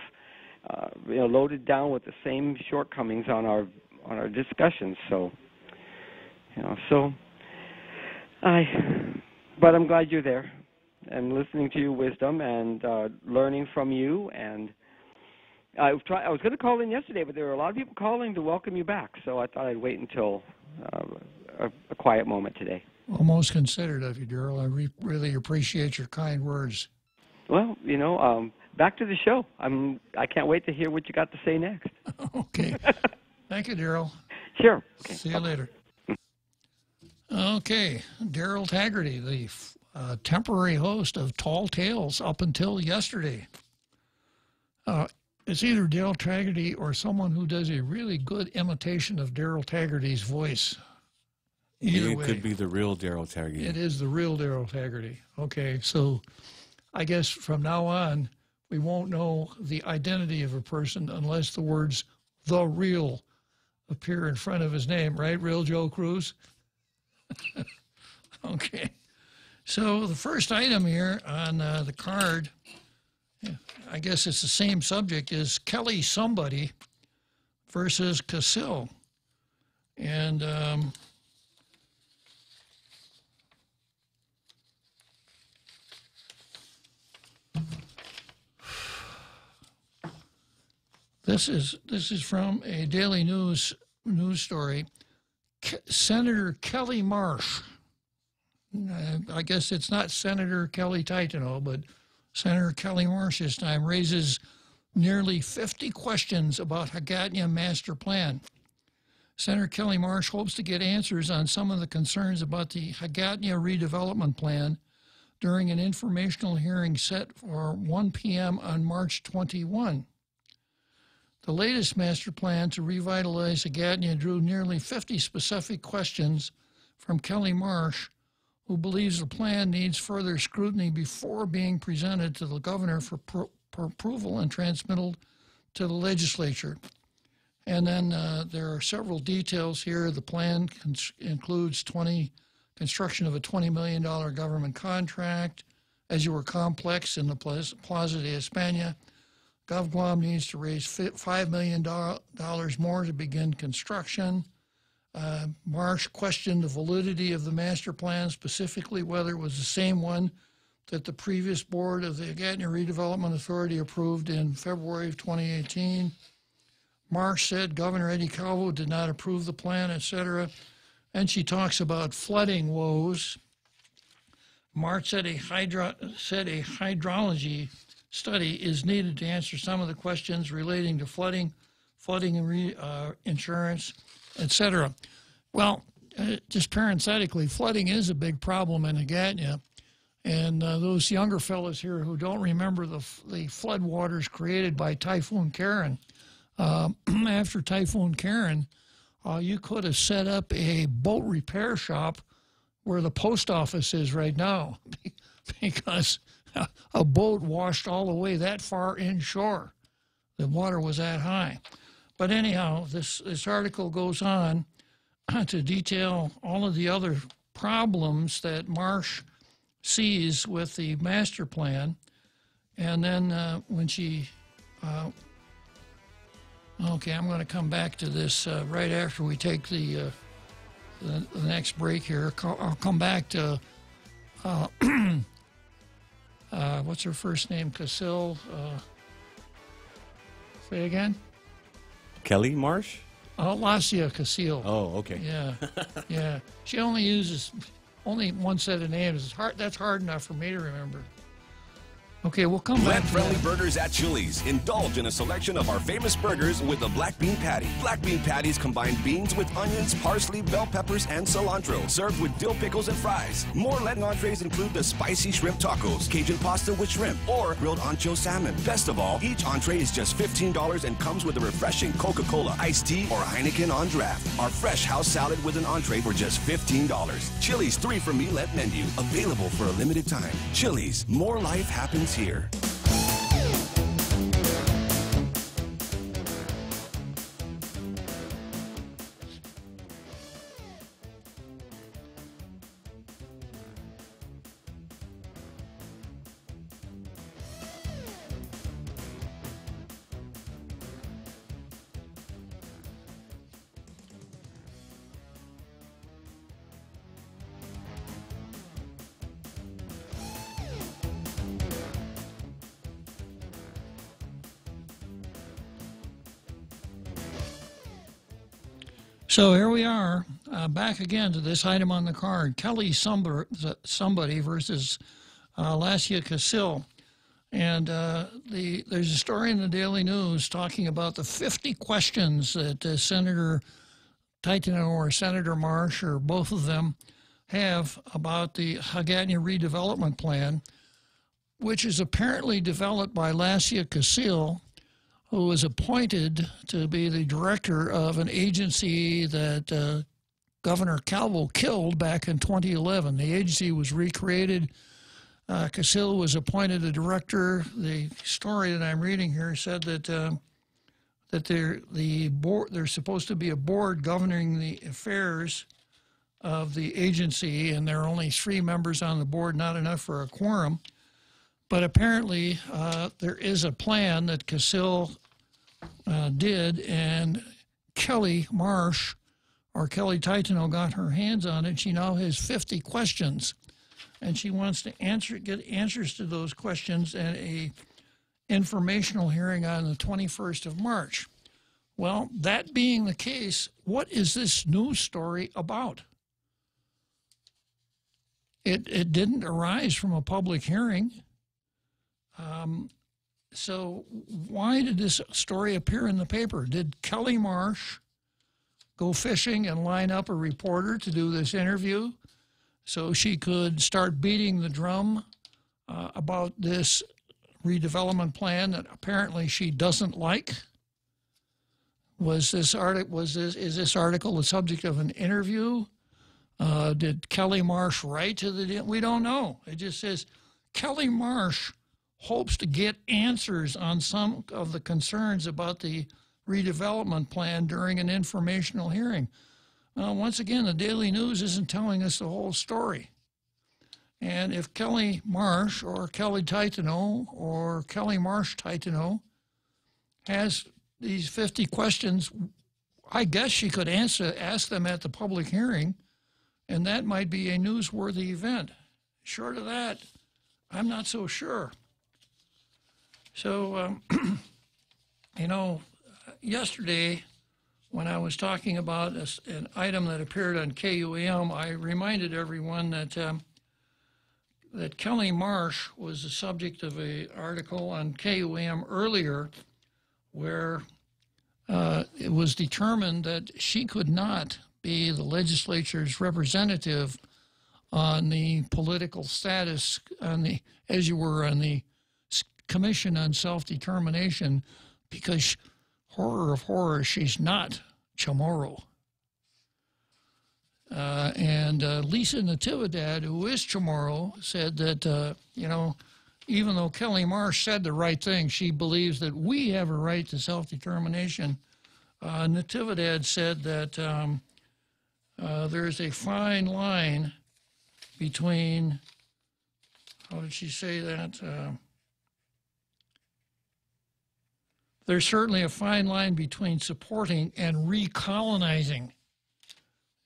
loaded down with the same shortcomings on our discussions. So, but I'm glad you're there and listening to your wisdom and learning from you. And I was going to call in yesterday, but there were a lot of people calling to welcome you back. So I thought I'd wait until a quiet moment today. Well, most considerate of you, Daryl. I really appreciate your kind words. Well, back to the show. I can't wait to hear what you got to say next. Okay. Thank you, Daryl. Sure. Okay. See you later. Okay. Daryl Taggarty, the temporary host of Tall Tales up until yesterday. It's either Daryl Taggarty or someone who does a really good imitation of Daryl Taggarty's voice. Either way. It could be the real Daryl Taggarty. It is the real Daryl Taggarty. Okay, so I guess from now on, we won't know the identity of a person unless the words "the real" appear in front of his name, right, Real Joe Cruz? Okay. So the first item here on the card, I guess it's the same subject, is Kelly Somebody versus Casil. And this is from a Daily News story. Senator Kelly Marsh. I guess it's not Senator Kelly Titano, but Senator Kelly Marsh this time raises nearly 50 questions about Hagåtña master plan. Senator Kelly Marsh hopes to get answers on some of the concerns about the Hagåtña redevelopment plan during an informational hearing set for 1 p.m. on March 21. The latest master plan to revitalize Hagåtña drew nearly 50 specific questions from Kelly Marsh, who believes the plan needs further scrutiny before being presented to the governor for approval and transmittal to the legislature. And then there are several details here. The plan includes construction of a $20 million government contract, Azure Complex in the Plaza de España. GovGuam needs to raise $5 million more to begin construction. Marsh questioned the validity of the master plan, specifically whether it was the same one that the previous board of the Hagåtña Redevelopment Authority approved in February of 2018. Marsh said Governor Eddie Calvo did not approve the plan, etc. And she talks about flooding woes. Marsh said a hydrology study is needed to answer some of the questions relating to flooding insurance, etc. Well, just parenthetically, flooding is a big problem in Hagåtña. And those younger fellows here who don't remember the flood waters created by Typhoon Karen, after Typhoon Karen, you could have set up a boat repair shop where the post office is right now because a boat washed all the way that far inshore. The water was that high. But anyhow, this article goes on to detail all of the other problems that Marsh sees with the master plan. And then when she... okay, I'm going to come back to this right after we take the next break here. I'll come back to... what's her first name? Casil. Say again? Kelly Marsh? Lacia Casil. Oh, okay. Yeah, yeah. She only uses one set of names. That's hard enough for me to remember. Okay, we'll come back. Plant-friendly burgers at Chili's. Indulge in a selection of our famous burgers with a black bean patty. Black bean patties combine beans with onions, parsley, bell peppers, and cilantro. Served with dill pickles and fries. More Latin entrees include the spicy shrimp tacos, Cajun pasta with shrimp, or grilled ancho salmon. Best of all, each entree is just $15 and comes with a refreshing Coca-Cola, iced tea, or Heineken on draft. Our fresh house salad with an entree for just $15. Chili's 3 for Me Let menu. Available for a limited time. Chili's. More life happens here. So here we are, back again to this item on the card, Kelly somebody versus Lassia Casil. And there's a story in the Daily News talking about the 50 questions that Senator Titano or Senator Marsh or both of them have about the Hagatna redevelopment plan, which is apparently developed by Lassia Casil, who was appointed to be the director of an agency that Governor Calvo killed back in 2011. The agency was recreated. Casil was appointed a director. The story that I'm reading here said that there's supposed to be a board governing the affairs of the agency, and there are only 3 members on the board, not enough for a quorum. But apparently there is a plan that Casil did, and Kelly Marsh or Kelly Titano got her hands on it. She now has 50 questions, and she wants to get answers to those questions at a informational hearing on the 21st of March. Well, that being the case, what is this news story about? It didn't arise from a public hearing. So why did this story appear in the paper? Did Kelly Marsh go fishing and line up a reporter to do this interview so she could start beating the drum about this redevelopment plan that apparently she doesn't like? Is this article the subject of an interview? Did Kelly Marsh write to the... We don't know. It just says Kelly Marsh hopes to get answers on some of the concerns about the redevelopment plan during an informational hearing. Once again, the Daily News isn't telling us the whole story. And if Kelly Marsh or Kelly Titano or Kelly Marsh Titano has these 50 questions, I guess she could ask them at the public hearing, and that might be a newsworthy event. Short of that, I'm not so sure. So, yesterday when I was talking about an item that appeared on KUAM, I reminded everyone that Kelly Marsh was the subject of an article on KUAM earlier where it was determined that she could not be the legislature's representative on the political status, on the Commission on Self-Determination, because, horror of horrors, she's not Chamorro. And Lisa Natividad, who is Chamorro, said that, even though Kelly Marsh said the right thing, she believes that we have a right to self-determination. Natividad said that there's a fine line between, how did she say that? There's certainly a fine line between supporting and recolonizing.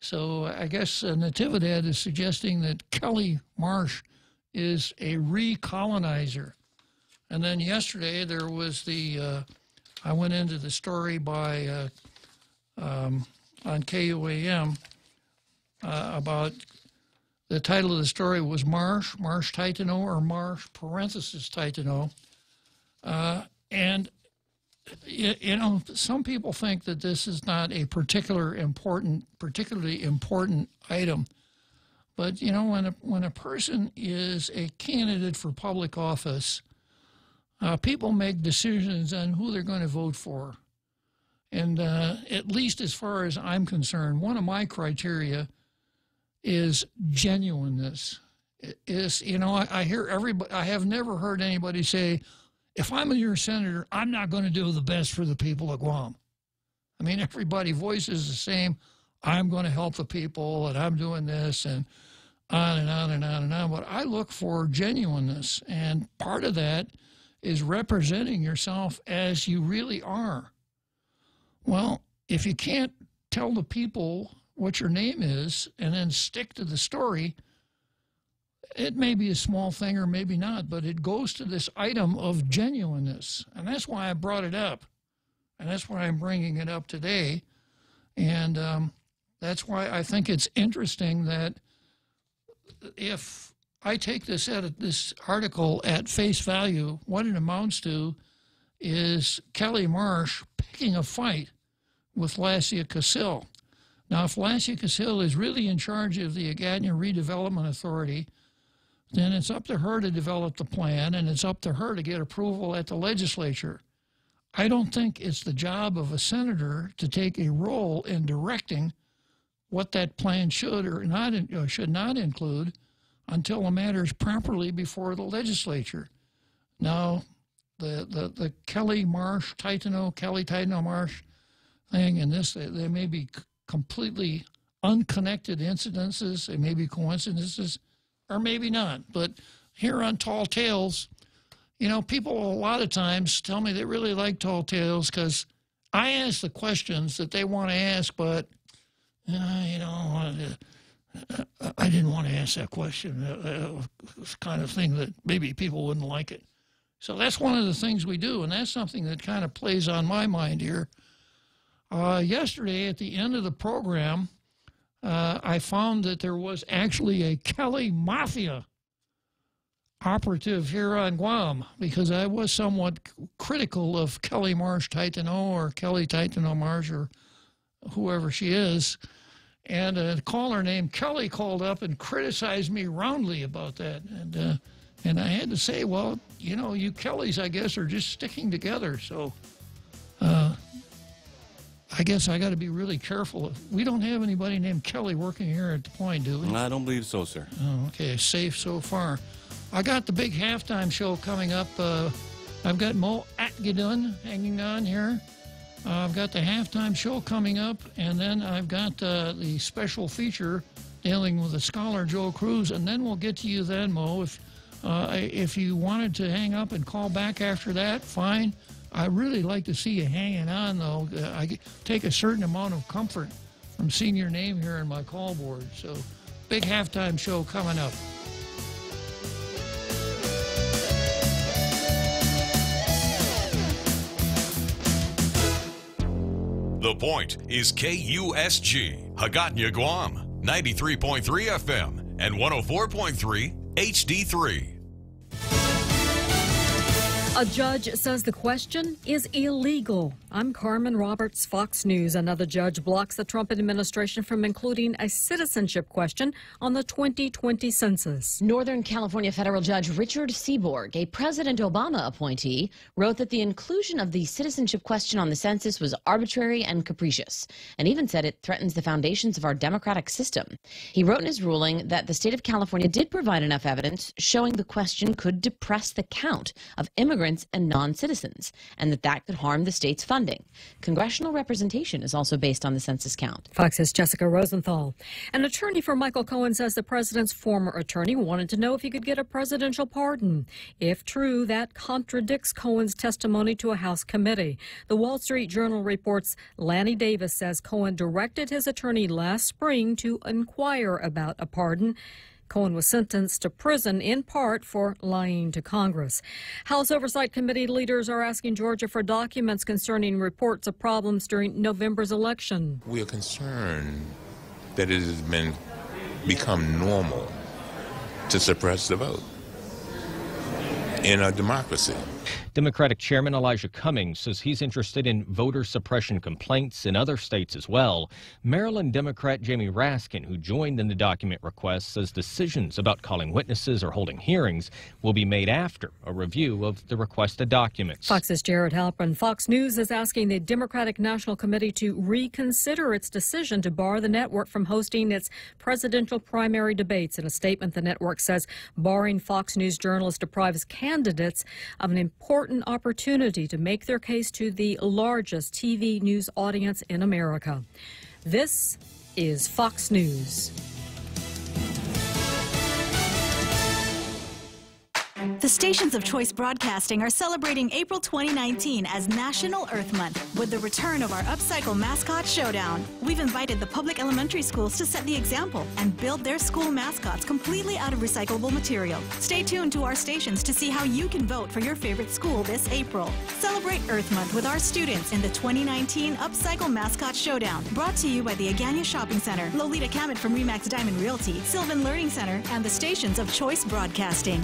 So I guess Natividad is suggesting that Kelly Marsh is a recolonizer. And then yesterday there was I went into the story by on KUAM about The title of the story was Marsh Titano, or Marsh parenthesis Titano. And, you know, some people think that this is not a particularly important item. But, you know, when a person is a candidate for public office, people make decisions on who they're going to vote for. And at least as far as I'm concerned, one of my criteria is genuineness. You know, I hear everybody, I have never heard anybody say, if I'm your senator, I'm not going to do the best for the people of Guam. I mean, everybody voices the same, I'm going to help the people, and I'm doing this, and on and on and on and on. But I look for genuineness, and part of that is representing yourself as you really are. Well, if you can't tell the people what your name is and then stick to the story, it may be a small thing or maybe not, but it goes to this item of genuineness. And that's why I brought it up. And that's why I'm bringing it up today. And that's why I think it's interesting that if I take this article at face value, what it amounts to is Kelly Marsh picking a fight with Lassia Casil. Now, if Lassia Casil is really in charge of the Agatna Redevelopment Authority, then it's up to her to develop the plan, and it's up to her to get approval at the legislature. I don't think it's the job of a senator to take a role in directing what that plan should or should not include until the matter is properly before the legislature. Now, the Kelly Titano Marsh thing, and this, they may be completely unconnected incidences, they may be coincidences, or maybe not. But here on Tall Tales, you know, people a lot of times tell me they really like Tall Tales because I ask the questions that they want to ask, but, you know, I didn't want to ask that question. It's kind of thing that maybe people wouldn't like it. So that's one of the things we do, and that's something that kind of plays on my mind here. Yesterday, at the end of the program, I found that there was actually a Kelly Mafia operative here on Guam, because I was somewhat critical of Kelly Marsh Titano, or Kelly Titano Marsh, or whoever she is. And a caller named Kelly called up and criticized me roundly about that. And I had to say, well, you know, you Kellys, I guess, are just sticking together. So I guess I got to be really careful. We don't have anybody named Kelly working here at the Point, do we? I don't believe so, sir. Oh, okay, safe so far. I got the big halftime show coming up. I've got Mo Atgidun hanging on here. I've got the halftime show coming up, and then I've got the special feature dealing with the scholar Joe Cruz, and then we'll get to you then, Mo. If you wanted to hang up and call back after that, fine. I really like to see you hanging on, though. I take a certain amount of comfort from seeing your name here on my call board. So, big halftime show coming up. The Point is KUSG, Hagåtña, Guam, 93.3 FM and 104.3 HD3. A judge says the question is illegal. I'm Carmen Roberts, Fox News. Another judge blocks the Trump administration from including a citizenship question on the 2020 census. Northern California federal judge Richard Seaborg, a President Obama appointee, wrote that the inclusion of the citizenship question on the census was arbitrary and capricious, and even said it threatens the foundations of our democratic system. He wrote in his ruling that the state of California did provide enough evidence showing the question could depress the count of immigrants and non-citizens, and that could harm the state's funding. Congressional representation is also based on the census count. Fox's Jessica Rosenthal. An attorney for Michael Cohen says the president's former attorney wanted to know if he could get a presidential pardon. If true, that contradicts Cohen's testimony to a House committee. The Wall Street Journal reports Lanny Davis says Cohen directed his attorney last spring to inquire about a pardon. Cohen was sentenced to prison in part for lying to Congress. House Oversight Committee leaders are asking Georgia for documents concerning reports of problems during November's election. We are concerned that it has become normal to suppress the vote in a democracy. Democratic Chairman Elijah Cummings says he's interested in voter suppression complaints in other states as well. Maryland Democrat Jamie Raskin, who joined in the document request, says decisions about calling witnesses or holding hearings will be made after a review of the requested documents. Fox's Jared Halpern. Fox News is asking the Democratic National Committee to reconsider its decision to bar the network from hosting its presidential primary debates. In a statement, the network says barring Fox News journalists deprives candidates of an important opportunity to make their case to the largest TV news audience in America. This is Fox News. The stations of Choice Broadcasting are celebrating April 2019 as National Earth Month with the return of our Upcycle Mascot Showdown. We've invited the public elementary schools to set the example and build their school mascots completely out of recyclable material. Stay tuned to our stations to see how you can vote for your favorite school this April. Celebrate Earth Month with our students in the 2019 Upcycle Mascot Showdown. Brought to you by the Agania Shopping Center, Lolita Kamet from Remax Diamond Realty, Sylvan Learning Center, and the stations of Choice Broadcasting.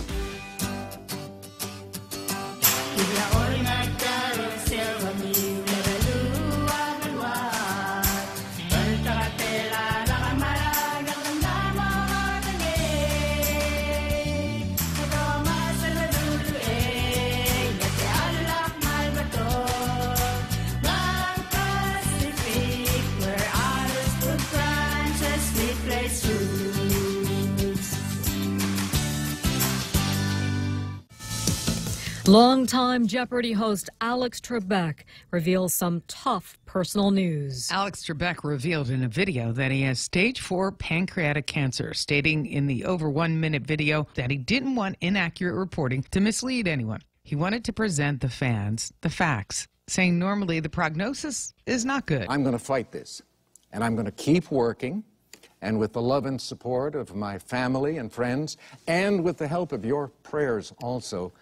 Longtime Jeopardy host Alex Trebek reveals some tough personal news. Alex Trebek revealed in a video that he has stage 4 pancreatic cancer, stating in the over 1 minute video that he didn't want inaccurate reporting to mislead anyone. He wanted to present the fans the facts, saying normally the prognosis is not good. I'm going to fight this, and I'm going to keep working, and with the love and support of my family and friends, and with the help of your prayers also,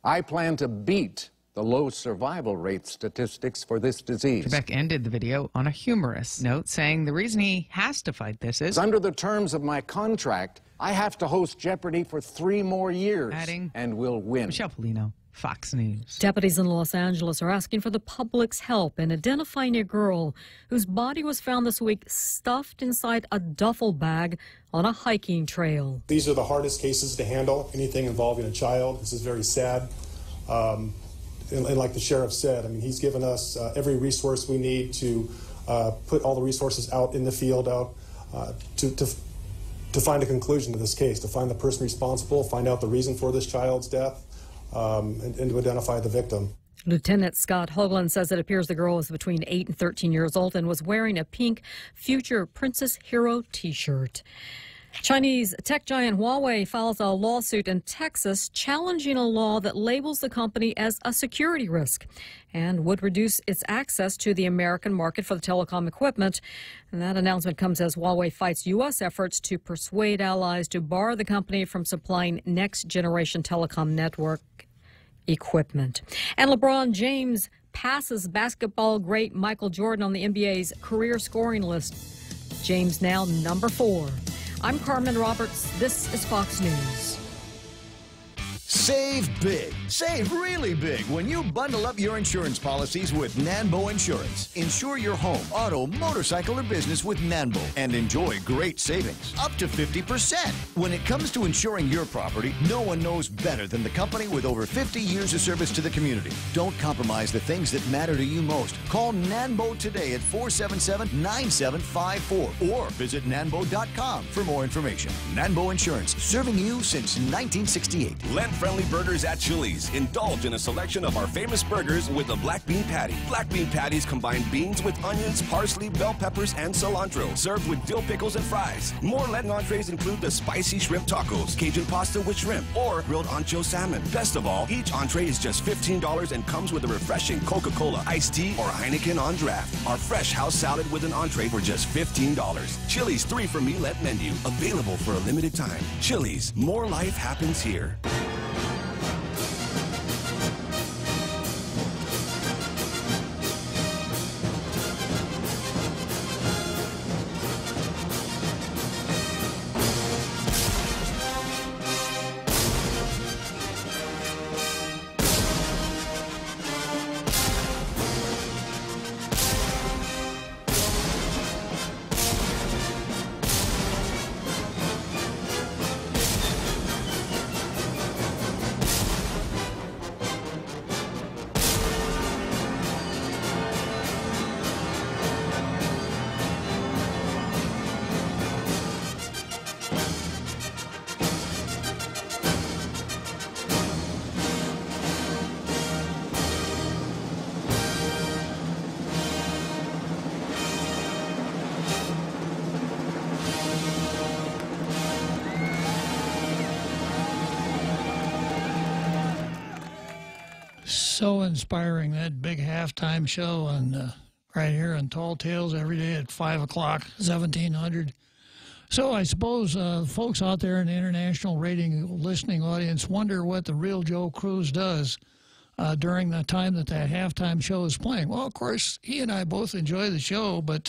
I plan to beat the low survival rate statistics for this disease. Trebek ended the video on a humorous note, saying the reason he has to fight this is under the terms of my contract, I have to host Jeopardy for 3 more years, adding, and we'll win. Michelle Polino, Fox News. Deputies in Los Angeles are asking for the public's help in identifying a girl whose body was found this week stuffed inside a duffel bag on a hiking trail. These are the hardest cases to handle, anything involving a child. This is very sad. And like the sheriff said, I mean, he's given us every resource we need to put all the resources out in the field to find a conclusion to this case, to find the person responsible, find out the reason for this child's death, and to identify the victim. Lieutenant Scott Hoagland says it appears the girl was between 8 and 13 years old and was wearing a pink Future Princess Hero t-shirt. Chinese tech giant Huawei files a lawsuit in Texas challenging a law that labels the company as a security risk and would reduce its access to the American market for the telecom equipment. And that announcement comes as Huawei fights U.S. efforts to persuade allies to bar the company from supplying next-generation telecom network equipment. And LeBron James passes basketball great Michael Jordan on the NBA's career scoring list. James now number 4. I'm Carmen Roberts. This is Fox News. Save big. Save really big when you bundle up your insurance policies with Nanbo Insurance. Insure your home, auto, motorcycle, or business with Nanbo and enjoy great savings, up to 50%. When it comes to insuring your property, no one knows better than the company with over 50 years of service to the community. Don't compromise the things that matter to you most. Call Nanbo today at 477-9754 or visit nanbo.com for more information. Nanbo Insurance, serving you since 1968. Friendly burgers at Chili's. Indulge in a selection of our famous burgers with a black bean patty. Black bean patties combine beans with onions, parsley, bell peppers, and cilantro. Served with dill pickles and fries. More Latin entrees include the spicy shrimp tacos, Cajun pasta with shrimp, or grilled ancho salmon. Best of all, each entree is just $15 and comes with a refreshing Coca-Cola, iced tea, or Heineken on draft. Our fresh house salad with an entree for just $15. Chili's 3 for Me Let menu. Available for a limited time. Chili's. More life happens here. So inspiring, that big halftime show on right here on Tall Tales every day at 5 o'clock, 1700. So I suppose folks out there in the international listening audience wonder what the real Joe Cruz does during the time that halftime show is playing. Well, of course, he and I both enjoy the show, but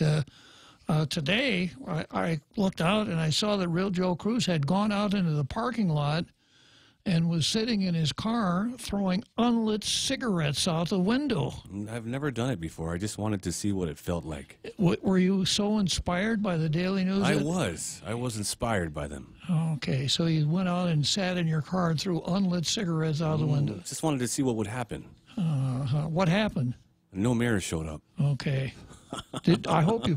today I looked out and I saw that real Joe Cruz had gone out into the parking lot and was sitting in his car throwing unlit cigarettes out the window. I've never done it before. I just wanted to see what it felt like. Were you so inspired by the Daily News? I was inspired by them. Okay, so you went out and sat in your car and threw unlit cigarettes out the window. Just wanted to see what would happen. What happened? No mayor showed up. Okay. I hope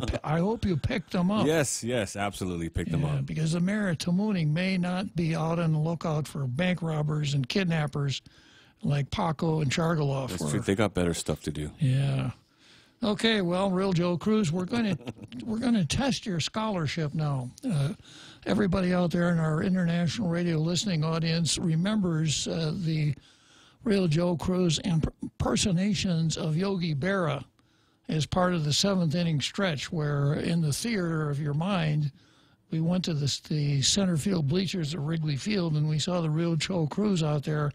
you picked them up. Yes, absolutely picked them up. Because the mayor of Tamuning may not be out on the lookout for bank robbers and kidnappers like Paco and Chargaloff. That's true. They got better stuff to do. Yeah. Okay. Well, real Joe Cruz, we're gonna test your scholarship now. Everybody out there in our international radio listening audience remembers the real Joe Cruz impersonations of Yogi Berra as part of the seventh inning stretch, where in the theater of your mind, we went to the center field bleachers at Wrigley Field, and we saw the real Joe Cruz out there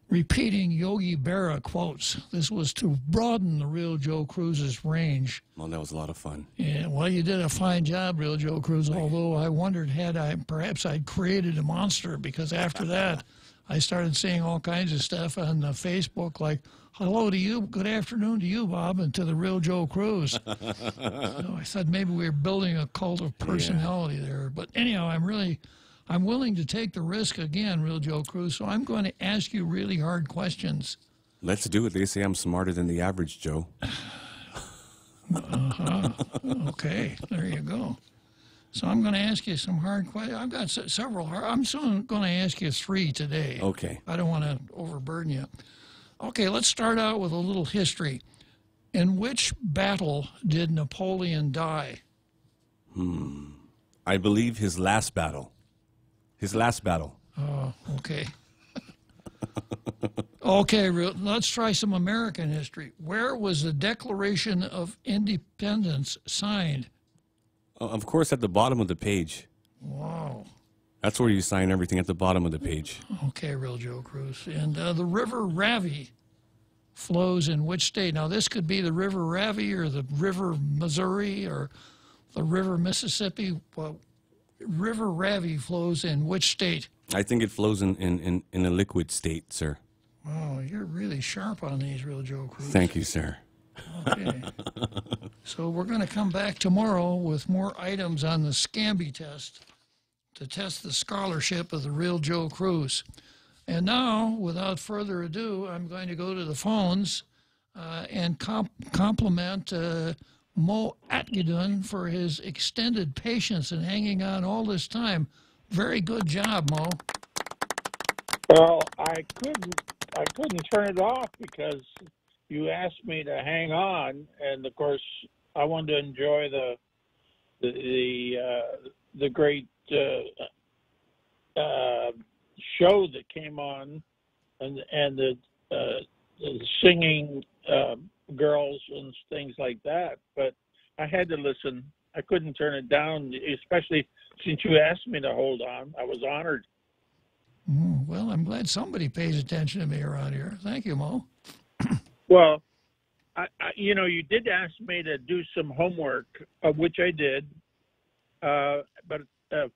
repeating Yogi Berra quotes. This was to broaden the real Joe Cruz's range. Well, that was a lot of fun. Yeah, well, you did a fine job, real Joe Cruz, although I wondered perhaps I'd created a monster, because after that, I started seeing all kinds of stuff on Facebook like, hello to you, good afternoon to you, Bob, and to the real Joe Cruz. So I thought maybe we were building a cult of personality there. But anyhow, I'm willing to take the risk again, real Joe Cruz, so I'm going to ask you really hard questions. Let's do it. They say I'm smarter than the average Joe. Okay, there you go. So I'm going to ask you some hard questions. I've got several hard. I'm going to ask you 3 today. Okay. I don't want to overburden you. Okay, let's start out with a little history. In which battle did Napoleon die? I believe his last battle. Oh, okay. Okay, let's try some American history. Where was the Declaration of Independence signed? Of course, at the bottom of the page. Wow. That's where you sign everything, at the bottom of the page. Okay, real Joe Cruz. And the River Ravi flows in which state? Now, this could be the River Ravi or the River Missouri or the River Mississippi. Well, River Ravi flows in which state? I think it flows in a liquid state, sir. Oh, you're really sharp on these, real Joe Cruz. Thank you, sir. Okay. So we're going to come back tomorrow with more items on the Scamby test to test the scholarship of the real Joe Cruz. And now, without further ado, I'm going to go to the phones and compliment Mo Atgidun for his extended patience in hanging on all this time. Very good job, Mo. Well, I couldn't turn it off because you asked me to hang on, and of course I wanted to enjoy the great show that came on, and the singing girls and things like that. But I had to listen. I couldn't turn it down, especially since you asked me to hold on. I was honored. Well, I'm glad somebody pays attention to me around here. Thank you, Mo. Well, you did ask me to do some homework, which I did. But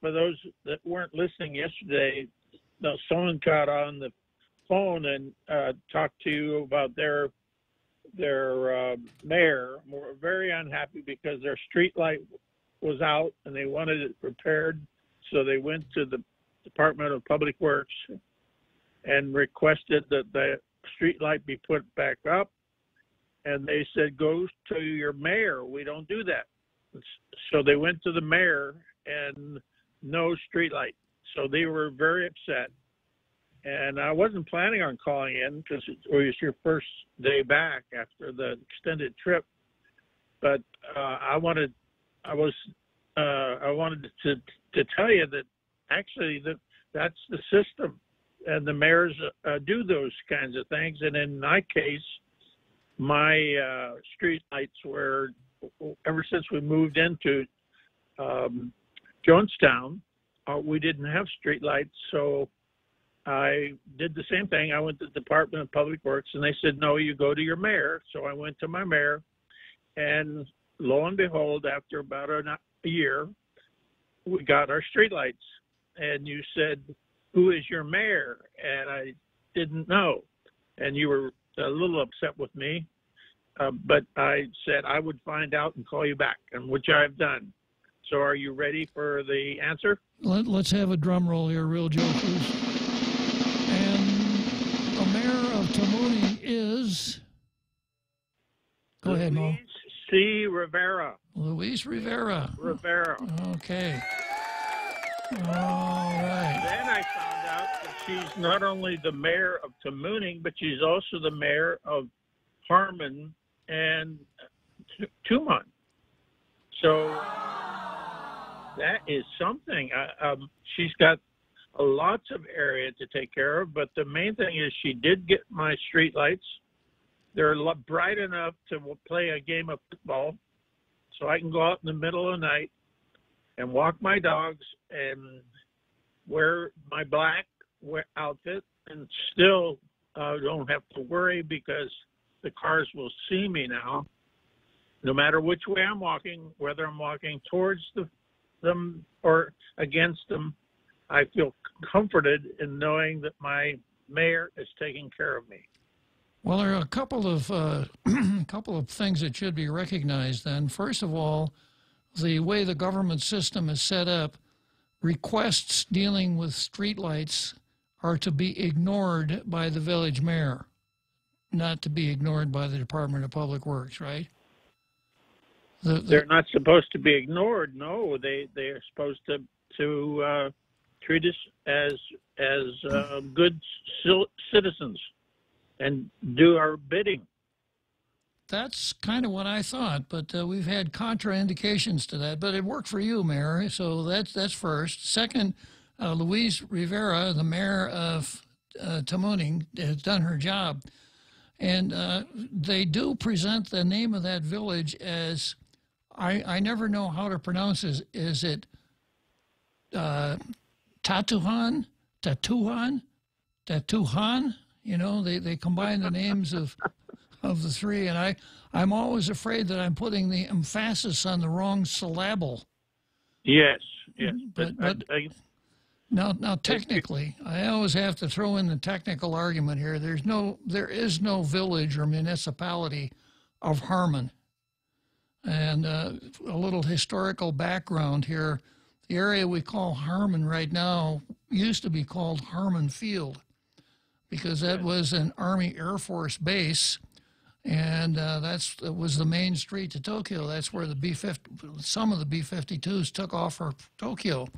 for those that weren't listening yesterday, someone got on the phone and talked to you about their mayor. We're very unhappy because their street light was out and they wanted it repaired. So they went to the Department of Public Works and requested that the street light be put back up. And they said, go to your mayor. We don't do that. So they went to the mayor and no street light. So they were very upset. And I wasn't planning on calling in because it was your first day back after the extended trip. But I wanted to tell you that actually that's the system. the mayors do those kinds of things. And in my case, my street lights were, ever since we moved into Jonestown, we didn't have street lights, so I did the same thing. I went to the Department of Public Works, and they said, no, you go to your mayor. So I went to my mayor, and lo and behold, after about a year, we got our street lights. And you said, who is your mayor? And I didn't know. And you were a little upset with me, but I said I would find out and call you back, and which I've done. So are you ready for the answer? Let's have a drum roll here, real jokers. And the mayor of Tamuning is... Go ahead, Mo. Luis C. Rivera. Luis Rivera. Rivera. Okay. All right. Then I found out that she's not only the mayor of Tamuning, but she's also the mayor of Harmon and Tumon. So that is something. She's got lots of area to take care of, but the main thing is she did get my street lights. They're bright enough to play a game of football, so I can go out in the middle of the night and walk my dogs and wear my black outfit and still don't have to worry because the cars will see me now, no matter which way I'm walking, whether I'm walking towards them or against them. I feel comforted in knowing that my mayor is taking care of me. Well, there are a couple of things that should be recognized then. First of all, the way the government system is set up, requests dealing with streetlights are to be ignored by the village mayor, not to be ignored by the Department of Public Works, right? They're not supposed to be ignored. No, they are supposed to treat us as good citizens and do our bidding. That's kind of what I thought, but we've had contraindications to that. But it worked for you, Mayor, so that's first. Second, Louise Rivera, the mayor of Tamuning, has done her job. And they do present the name of that village as, I never know how to pronounce it. Is it Tatuhan? Tatuhan? Tatuhan? You know, they combine the names of the three, and I'm always afraid that I'm putting the emphasis on the wrong syllable. Yes, yes. But now technically, I always have to throw in the technical argument here. There is no village or municipality of Harmon. And a little historical background here. The area we call Harmon right now used to be called Harmon Field, because that was an Army Air Force base, and that was the main street to Tokyo. That's where some of the B-52s took off for Tokyo.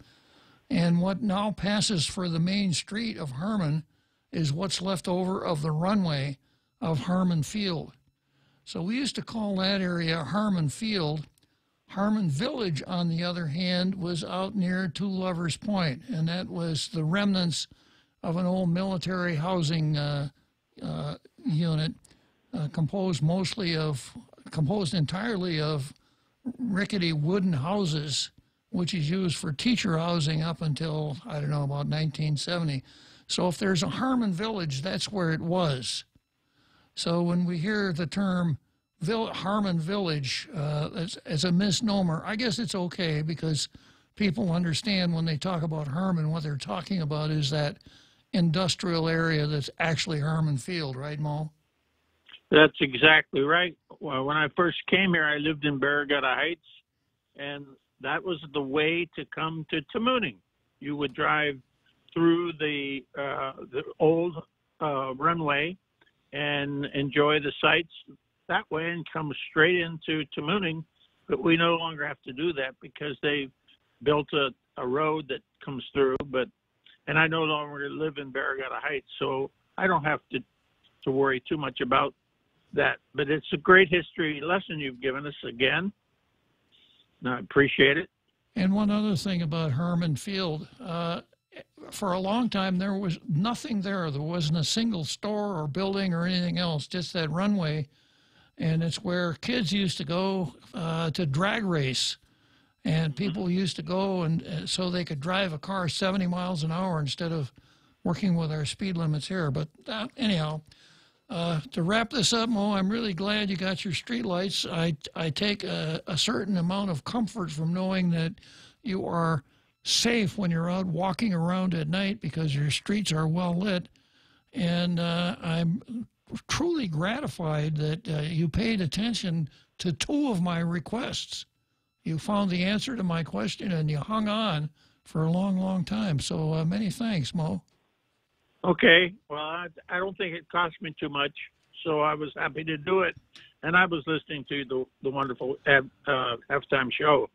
And what now passes for the main street of Harmon is what's left over of the runway of Harmon Field. So we used to call that area Harmon Field. Harmon Village, on the other hand, was out near Two Lovers Point, and that was the remnants of an old military housing unit composed entirely of rickety wooden houses, which is used for teacher housing up until, I don't know, about 1970. So if there's a Harmon Village, that's where it was. So when we hear the term Harmon Village as a misnomer, I guess it's okay, because people understand when they talk about Harmon, what they're talking about is that industrial area that's actually Harmon Field, right, Mo? That's exactly right. Well, when I first came here, I lived in Barragata Heights, and that was the way to come to Tamuning. You would drive through the old runway and enjoy the sights that way and come straight into Tamuning. But we no longer have to do that because they built a road that comes through. And I no longer live in Barragata Heights, so I don't have to worry too much about that. But it's a great history lesson you've given us again. I appreciate it. And one other thing about Harmon Field, for a long time, there was nothing there. There wasn't a single store or building or anything else, just that runway. And it's where kids used to go to drag race. And people used to go and so they could drive a car 70 miles an hour instead of working with our speed limits here. But anyhow, to wrap this up, Mo, I'm really glad you got your streetlights. I take a certain amount of comfort from knowing that you are safe when you're out walking around at night because your streets are well lit. And I'm truly gratified that you paid attention to 2 of my requests. You found the answer to my question and you hung on for a long, long time. So many thanks, Mo. Okay. Well, I don't think it cost me too much, so I was happy to do it. And I was listening to the wonderful halftime show.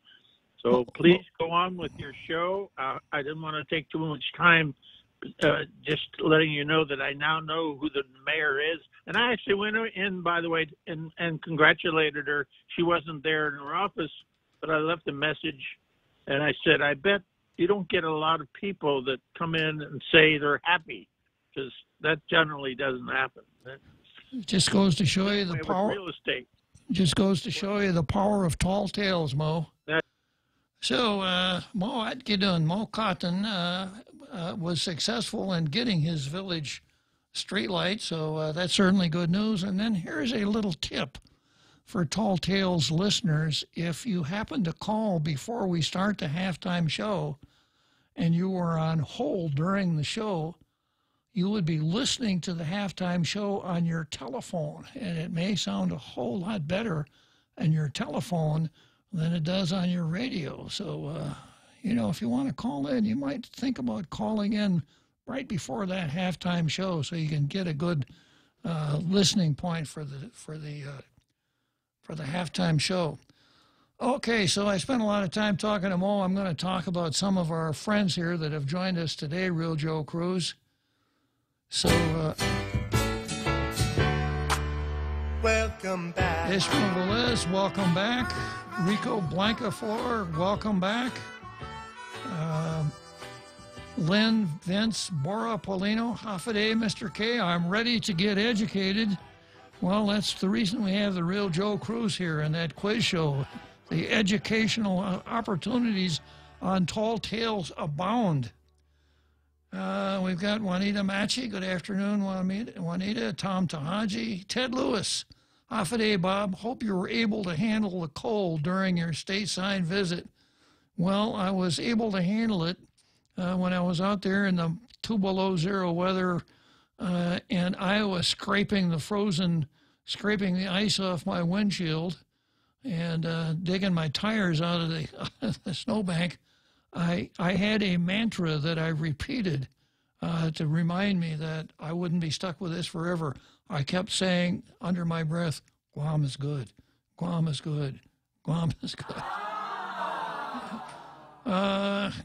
So please go on with your show. I didn't want to take too much time, just letting you know that I now know who the mayor is. And I actually went in, by the way, and congratulated her. She wasn't there in her office, but I left a message, and I said, I bet you don't get a lot of people that come in and say they're happy, because that generally doesn't happen. It just goes to show you the power. Real estate. Just goes to show you the power of tall tales, Mo. So, Mo Atgidun, Mo Cotton, was successful in getting his village streetlight, so that's certainly good news. And then here's a little tip for Tall Tales listeners. If you happen to call before we start the halftime show and you were on hold during the show, you would be listening to the halftime show on your telephone, and it may sound a whole lot better on your telephone than it does on your radio. So, if you want to call in, you might think about calling in right before that halftime show so you can get a good listening point for the halftime show. Okay, so I spent a lot of time talking to Mo. I'm going to talk about some of our friends here that have joined us today, Real Joe Cruz. So, welcome back. Ishmael Velez, welcome back. Rico Blancaflor, welcome back. Lynn, Vince, Bora, Polino, Hafaday, Mr. K, I'm ready to get educated. Well, that's the reason we have the Real Joe Cruz here and that quiz show. The educational opportunities on Tall Tales abound. We've got Juanita Machi. Good afternoon, Juanita. Tom Tahaji. Ted Lewis. Hafaday, Bob. Hope you were able to handle the cold during your stateside visit. Well, I was able to handle it when I was out there in the 2 below zero weather in Iowa, scraping the ice off my windshield and digging my tires out of the snowbank. I had a mantra that I repeated to remind me that I wouldn't be stuck with this forever. I kept saying under my breath, Guam is good. Guam is good. Guam is good.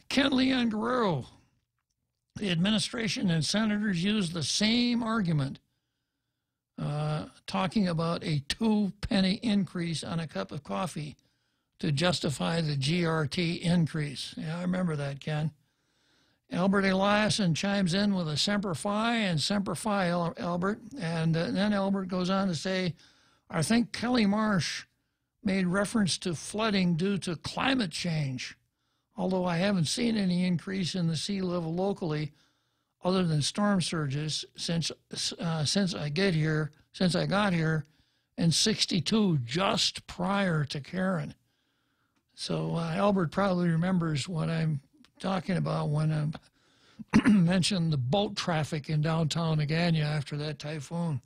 Ken Leon Guerrero. The administration and senators used the same argument, talking about a 2-penny increase on a cup of coffee to justify the GRT increase. Yeah, I remember that, Ken. Albert Eliason chimes in with a Semper Fi, and Semper Fi, Albert. And then Albert goes on to say, I think Kelly Marsh made reference to flooding due to climate change, although I haven't seen any increase in the sea level locally other than storm surges since I got here in '62, just prior to Karen. So Albert probably remembers what I'm talking about when I mentioned the boat traffic in downtown Agana after that typhoon.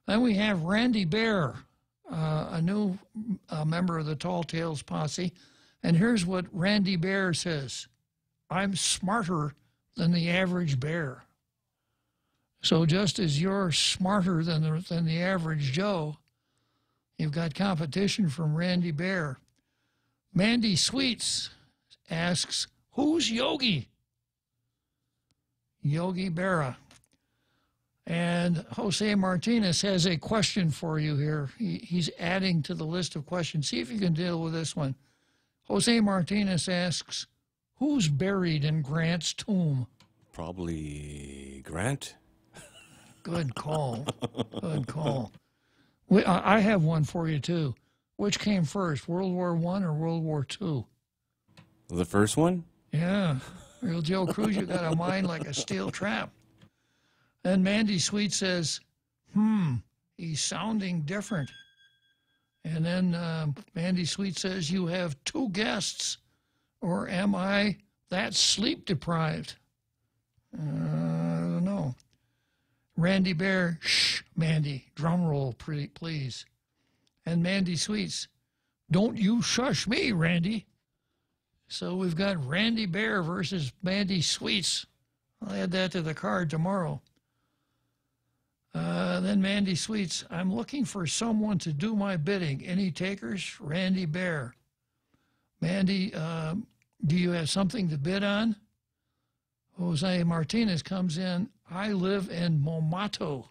Then we have Randy Bear, a new member of the Tall Tales posse. And here's what Randy Bear says. I'm smarter than the average bear. So just as you're smarter than the average Joe, you've got competition from Randy Bear. Mandy Sweets asks, who's Yogi? Yogi Berra. And Jose Martinez has a question for you here. He's adding to the list of questions. See if you can deal with this one. Jose Martinez asks, who's buried in Grant's tomb? Probably Grant. Good call. Good call. I have one for you, too. Which came first, World War I or World War II? The first one? Yeah. Real Joe Cruz, you got a mind like a steel trap. Then Mandy Sweet says, he's sounding different. And then Mandy Sweet says, you have two guests, or am I that sleep deprived? I don't know. Randy Bear, shh, Mandy, drum roll, please. And Mandy Sweets, don't you shush me, Randy. So we've got Randy Bear versus Mandy Sweets. I'll add that to the card tomorrow. Then Mandy Sweets, I'm looking for someone to do my bidding. Any takers? Randy Bear. Mandy, do you have something to bid on? Jose Martinez comes in. I live in Momato.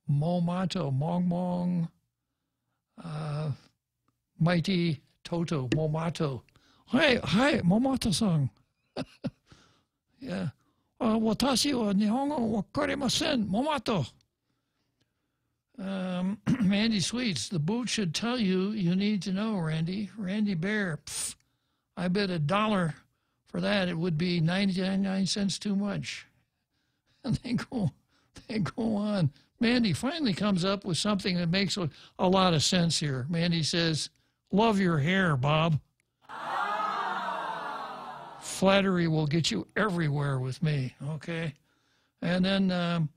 Momato, Mong Mong, Mighty Toto, Momato. Hi, Momato-san. Yeah. Watashi wa Nihongo wa wakarimasen, Momato. Mandy Sweets, the boot should tell you need to know, Randy. Randy Bear, I bet $1 for that. It would be 99 cents too much. And they go on. Mandy finally comes up with something that makes a lot of sense here. Mandy says, love your hair, Bob. Flattery will get you everywhere with me, okay? And then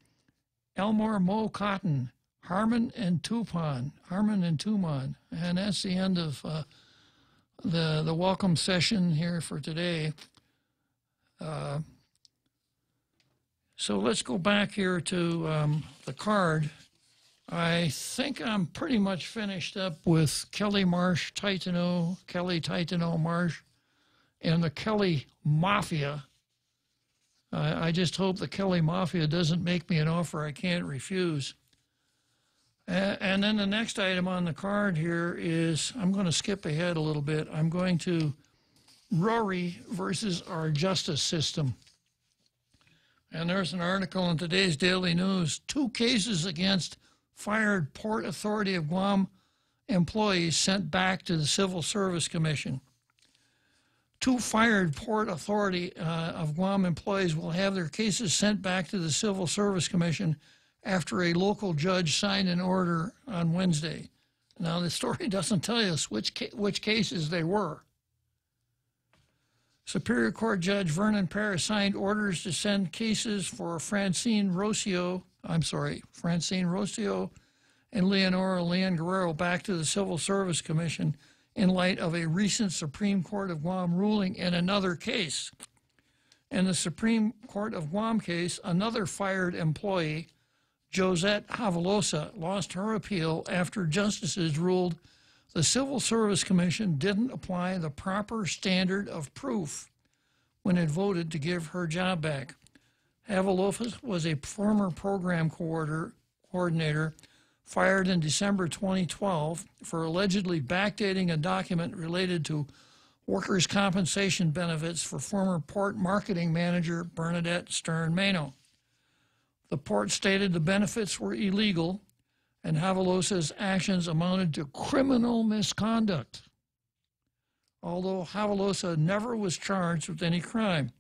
Elmore Mo Cotton, Harmon and Tupon. And that's the end of the welcome session here for today. So let's go back here to the card. I think I'm pretty much finished up with Kelly Titano Marsh, and the Kelly Mafia. I just hope the Kelly Mafia doesn't make me an offer I can't refuse. And then the next item on the card here is, I'm going to skip ahead a little bit. I'm going to Rory versus our justice system. And there's an article in today's Daily News, 2 cases against fired Port Authority of Guam employees sent back to the Civil Service Commission. 2 fired Port Authority of Guam employees will have their cases sent back to the Civil Service Commission after a local judge signed an order on Wednesday. Now, the story doesn't tell us which cases they were. Superior Court Judge Vernon Parris signed orders to send cases for Francine Rocio and Leon Guerrero back to the Civil Service Commission in light of a recent Supreme Court of Guam ruling in another case. In the Supreme Court of Guam case, another fired employee, Josette Havalosa, lost her appeal after justices ruled the Civil Service Commission didn't apply the proper standard of proof when it voted to give her job back. Havalosa was a former program coordinator fired in December 2012 for allegedly backdating a document related to workers' compensation benefits for former port marketing manager Bernadette Stern-Mano. The port stated the benefits were illegal, and Havalosa's actions amounted to criminal misconduct, although Havalosa never was charged with any crime.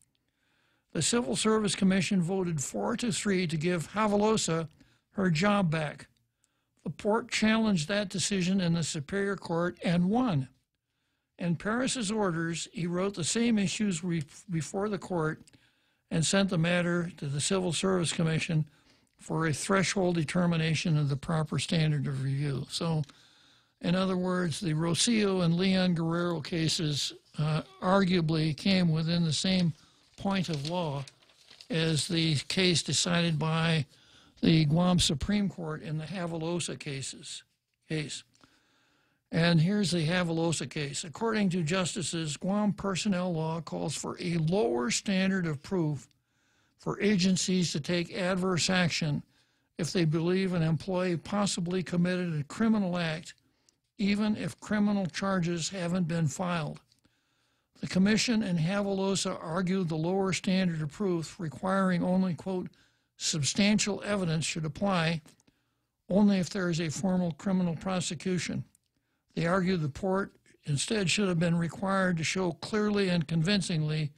The Civil Service Commission voted 4-3 to give Havalosa her job back. The port challenged that decision in the Superior Court and won. In Parris's orders, he wrote the same issues before the court and sent the matter to the Civil Service Commission for a threshold determination of the proper standard of review. So, in other words, the Rocio and Leon Guerrero cases arguably came within the same point of law as the case decided by the Guam Supreme Court in the Havalosa case. And here's the Havalosa case. According to justices, Guam personnel law calls for a lower standard of proof for agencies to take adverse action if they believe an employee possibly committed a criminal act, even if criminal charges haven't been filed. The Commission and Havalosa argued the lower standard of proof, requiring only, quote, substantial evidence should apply only if there is a formal criminal prosecution. They argued the court instead should have been required to show clearly and convincingly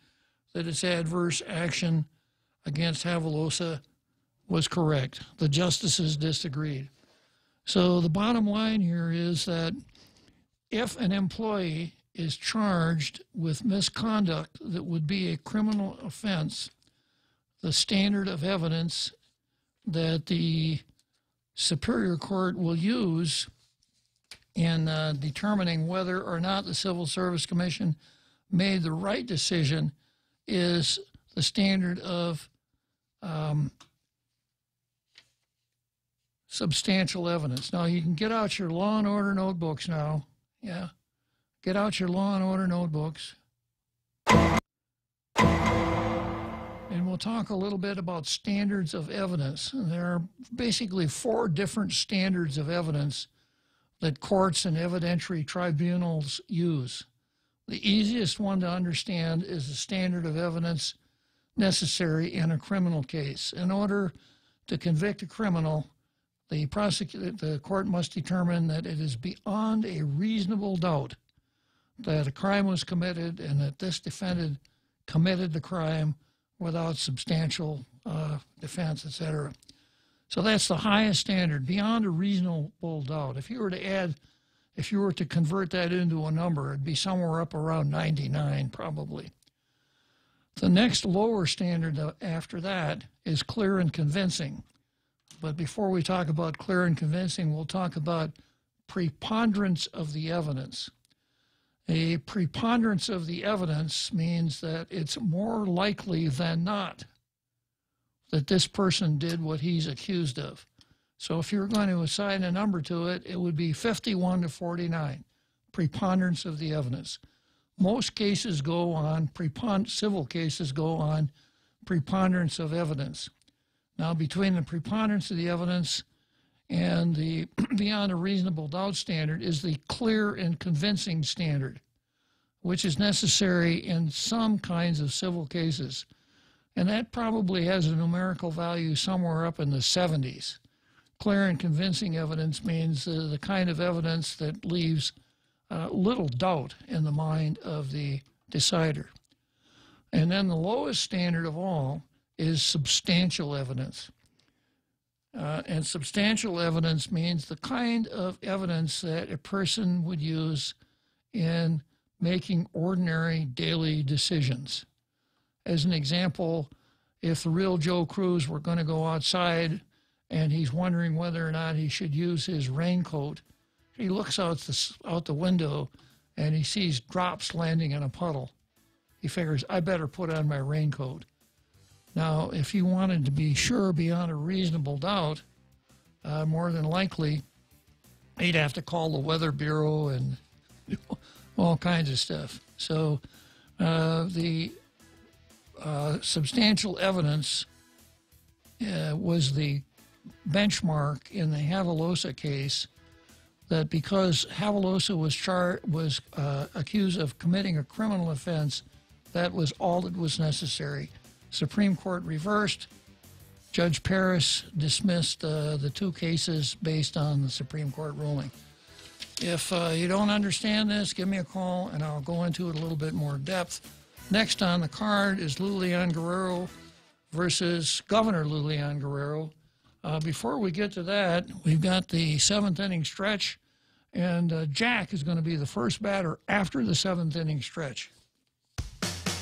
that its adverse action against Havalosa was correct. The justices disagreed. So the bottom line here is that if an employee is charged with misconduct that would be a criminal offense, the standard of evidence that the Superior Court will use in determining whether or not the Civil Service Commission made the right decision is the standard of substantial evidence. Now, you can get out your law and order notebooks now. Yeah. Get out your law and order notebooks. And we'll talk a little bit about standards of evidence. There are basically 4 different standards of evidence that courts and evidentiary tribunals use. The easiest one to understand is the standard of evidence necessary in a criminal case. In order to convict a criminal, the court must determine that it is beyond a reasonable doubt that a crime was committed and that this defendant committed the crime without substantial defense, etc. So that's the highest standard, beyond a reasonable doubt. If you were to convert that into a number, it'd be somewhere up around 99 probably. The next lower standard after that is clear and convincing. But before we talk about clear and convincing, we'll talk about preponderance of the evidence. A preponderance of the evidence means that it's more likely than not that this person did what he's accused of. So if you're going to assign a number to it, it would be 51 to 49, preponderance of the evidence. Most cases go on, civil cases go on preponderance of evidence. Now, between the preponderance of the evidence and the beyond a reasonable doubt standard is the clear and convincing standard, which is necessary in some kinds of civil cases. And that probably has a numerical value somewhere up in the 70s. Clear and convincing evidence means the kind of evidence that leaves little doubt in the mind of the decider. And then the lowest standard of all is substantial evidence. And substantial evidence means the kind of evidence that a person would use in making ordinary daily decisions. As an example, if the real Joe Cruz were going to go outside and he's wondering whether or not he should use his raincoat, he looks out the window and he sees drops landing in a puddle. He figures, I better put on my raincoat. Now, if he wanted to be sure beyond a reasonable doubt, more than likely, he'd have to call the Weather Bureau and all kinds of stuff. So the substantial evidence was the benchmark in the Havalosa case, that because Havalosa was accused of committing a criminal offense, that was all that was necessary. Supreme Court reversed. Judge Paris dismissed the 2 cases based on the Supreme Court ruling. If you don't understand this, give me a call and I'll go into it a little bit more depth. Next on the card is Lulian Guerrero versus Governor Lulian Guerrero. Before we get to that, we've got the 7th inning stretch, and Jack is going to be the first batter after the 7th inning stretch.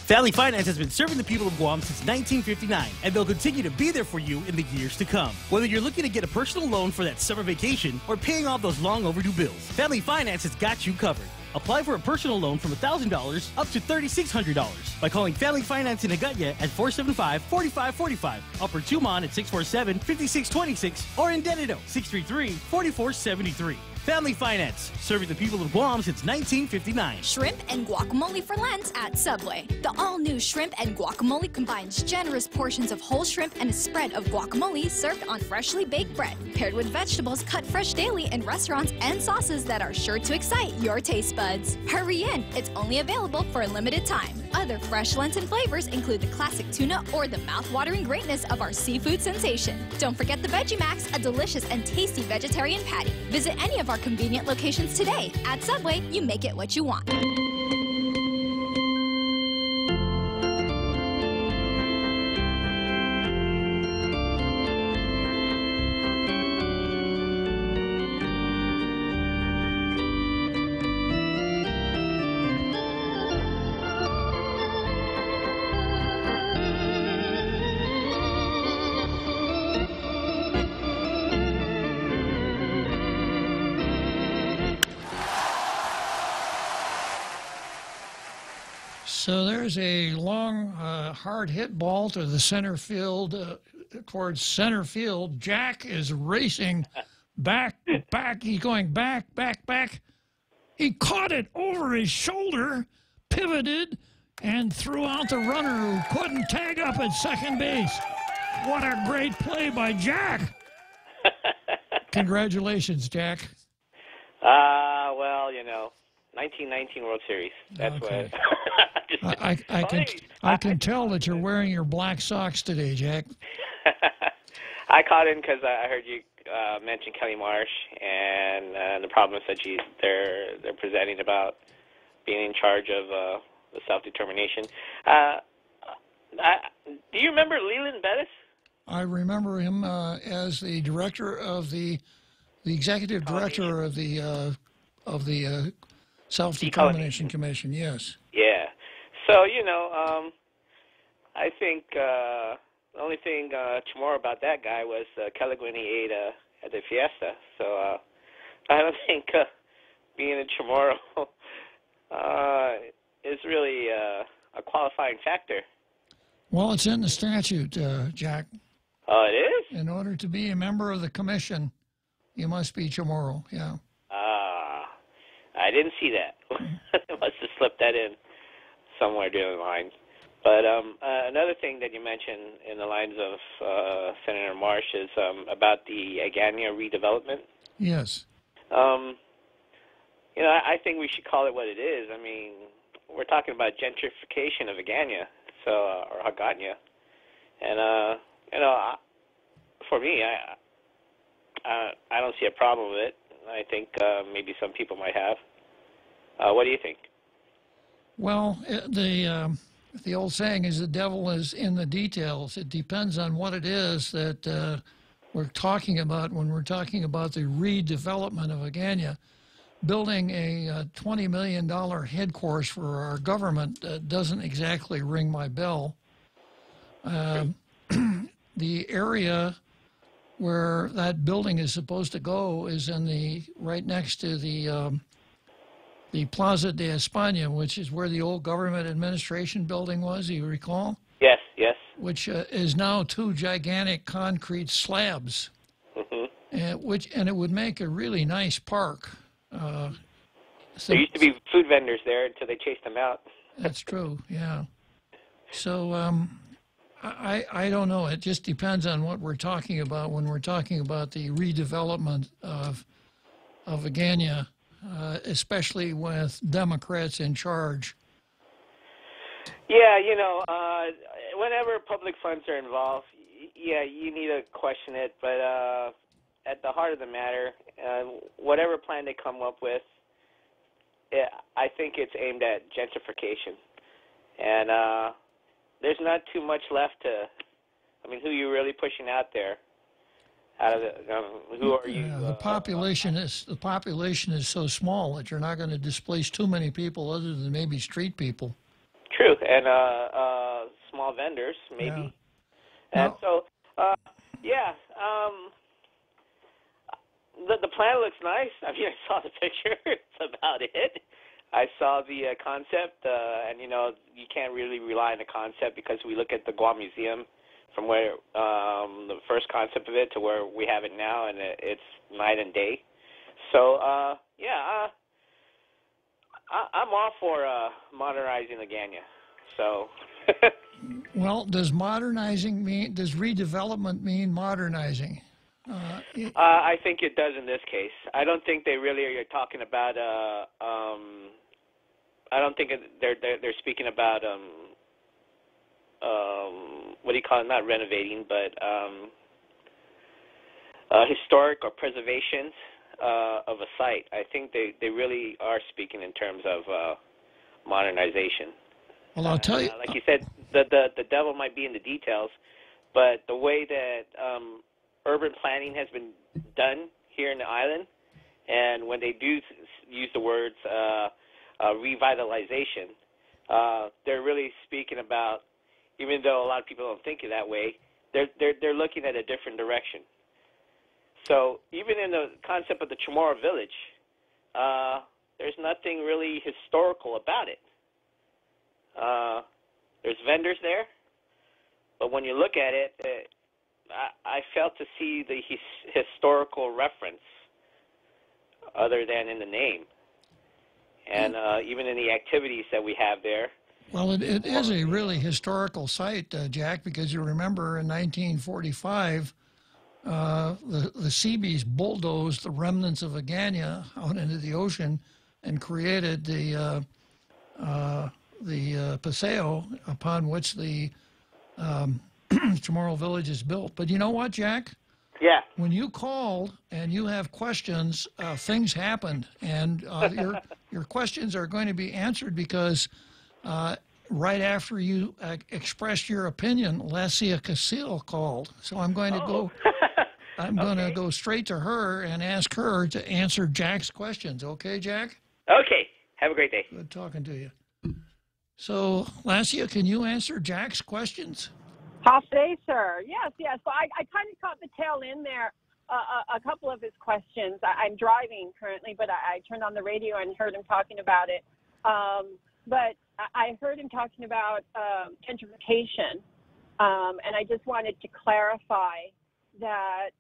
Valley Finance has been serving the people of Guam since 1959, and they'll continue to be there for you in the years to come. Whether you're looking to get a personal loan for that summer vacation or paying off those long overdue bills, Valley Finance has got you covered. Apply for a personal loan from $1,000 up to $3,600 by calling Valley Finance in Agutya at 475-4545, Upper Tumon at 647-5626, or in Dededo, 633-4473. Family Finance, serving the people of Guam since 1959. Shrimp and guacamole for Lent at Subway. The all-new shrimp and guacamole combines generous portions of whole shrimp and a spread of guacamole served on freshly baked bread, paired with vegetables cut fresh daily in restaurants and sauces that are sure to excite your taste buds. Hurry in, it's only available for a limited time. Other fresh Lenten flavors include the classic tuna or the mouth-watering greatness of our seafood sensation. Don't forget the Veggie Max, a delicious and tasty vegetarian patty. Visit any of our convenient locations today. At Subway, you make it what you want. So there's a long, hard hit ball to the center field, towards center field. Jack is racing back. He's going back. He caught it over his shoulder, pivoted, and threw out the runner who couldn't tag up at second base. What a great play by Jack. Congratulations, Jack. Well, 1919 World Series. That's okay. What. I can tell that you're wearing your black socks today, Jack. I caught in because I heard you mention Kelly Marsh and the problems that they're presenting about being in charge of the self-determination. Do you remember Leland Bettis? I remember him as the director of the executive director of the Self-Determination Commission. Yes. Yeah. So I think the only thing tomorrow about that guy was Kelly when he ate at the fiesta. So I don't think being in Chamorro is really a qualifying factor. Well, it's in the statute, Jack. Oh, it is? In order to be a member of the commission, you must be Chamorro, yeah. I didn't see that. I must have slipped that in somewhere down the line. But another thing that you mentioned in the lines of Senator Marsh is about the Agania redevelopment. Yes. I think we should call it what it is. I mean, we're talking about gentrification of Agania, or Hagania. And, for me, I don't see a problem with it. I think maybe some people might have. What do you think? Well, the old saying is the devil is in the details. It depends on what it is that we're talking about when we're talking about the redevelopment of Agania. Building a $20 million headquarters for our government doesn't exactly ring my bell. The area where that building is supposed to go is right next to the Plaza de España, which is where the old government administration building was, you recall? Yes. Which is now two gigantic concrete slabs, and it would make a really nice park. There used to be food vendors there until they chased them out. That's true, yeah. So I don't know. It just depends on what we're talking about when we're talking about the redevelopment of Agania, especially with Democrats in charge. Yeah, whenever public funds are involved, you need to question it. But at the heart of the matter, whatever plan they come up with, I think it's aimed at gentrification. And there's not too much left who are you really pushing out there? Who are you? The population is so small that you're not going to displace too many people other than maybe street people. True, and small vendors maybe. Yeah. And so, the plan looks nice. I mean, I saw the picture. That's about it. I saw the concept, and you can't really rely on the concept because we look at the Guam Museum from where the first concept of it to where we have it now, and it's night and day. So, I'm all for modernizing the Ganya. So. Well, does redevelopment mean modernizing? I think it does in this case. I don't think they really are talking about. I don't think they're speaking about. What do you call it? Not renovating, but historic or preservation of a site. I think they really are speaking in terms of modernization. Well, I'll tell you. Like you said, the devil might be in the details, but the way that urban planning has been done here in the island, and when they do use the words revitalization, they're really speaking about, even though a lot of people don't think it that way, they're looking at a different direction. So even in the concept of the Chamorro Village, there's nothing really historical about it. There's vendors there, but when you look at it, I failed to see the historical reference other than in the name, and even in the activities that we have there. Well, it is a really historical site, Jack, because you remember in 1945, the Seabees bulldozed the remnants of Agania out into the ocean and created the paseo upon which the Chamorro Village is built. But you know what, Jack? Yeah. When you called and you have questions, things happened, and your questions are going to be answered because right after you expressed your opinion, Lacia Casil called. So I'm going to go. I'm going to go straight to her and ask her to answer Jack's questions. Okay, Jack? Okay. Have a great day. Good talking to you. So, Lacia, can you answer Jack's questions? Half day, sir. Yes. So I kind of caught the tail end there, a couple of his questions. I'm driving currently, but I turned on the radio and heard him talking about it. But I heard him talking about gentrification, and I just wanted to clarify that,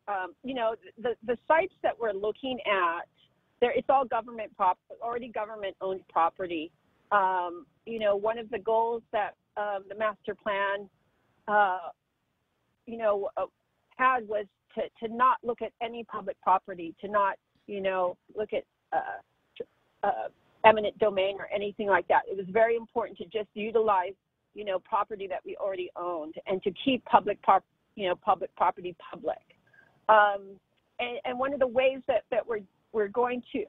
the sites that we're looking at, it's all government already government-owned property. One of the goals that the master plan, had was to not look at any public property, to not, look at eminent domain or anything like that. It was very important to just utilize, property that we already owned and to keep public property public. And one of the ways that we're going to,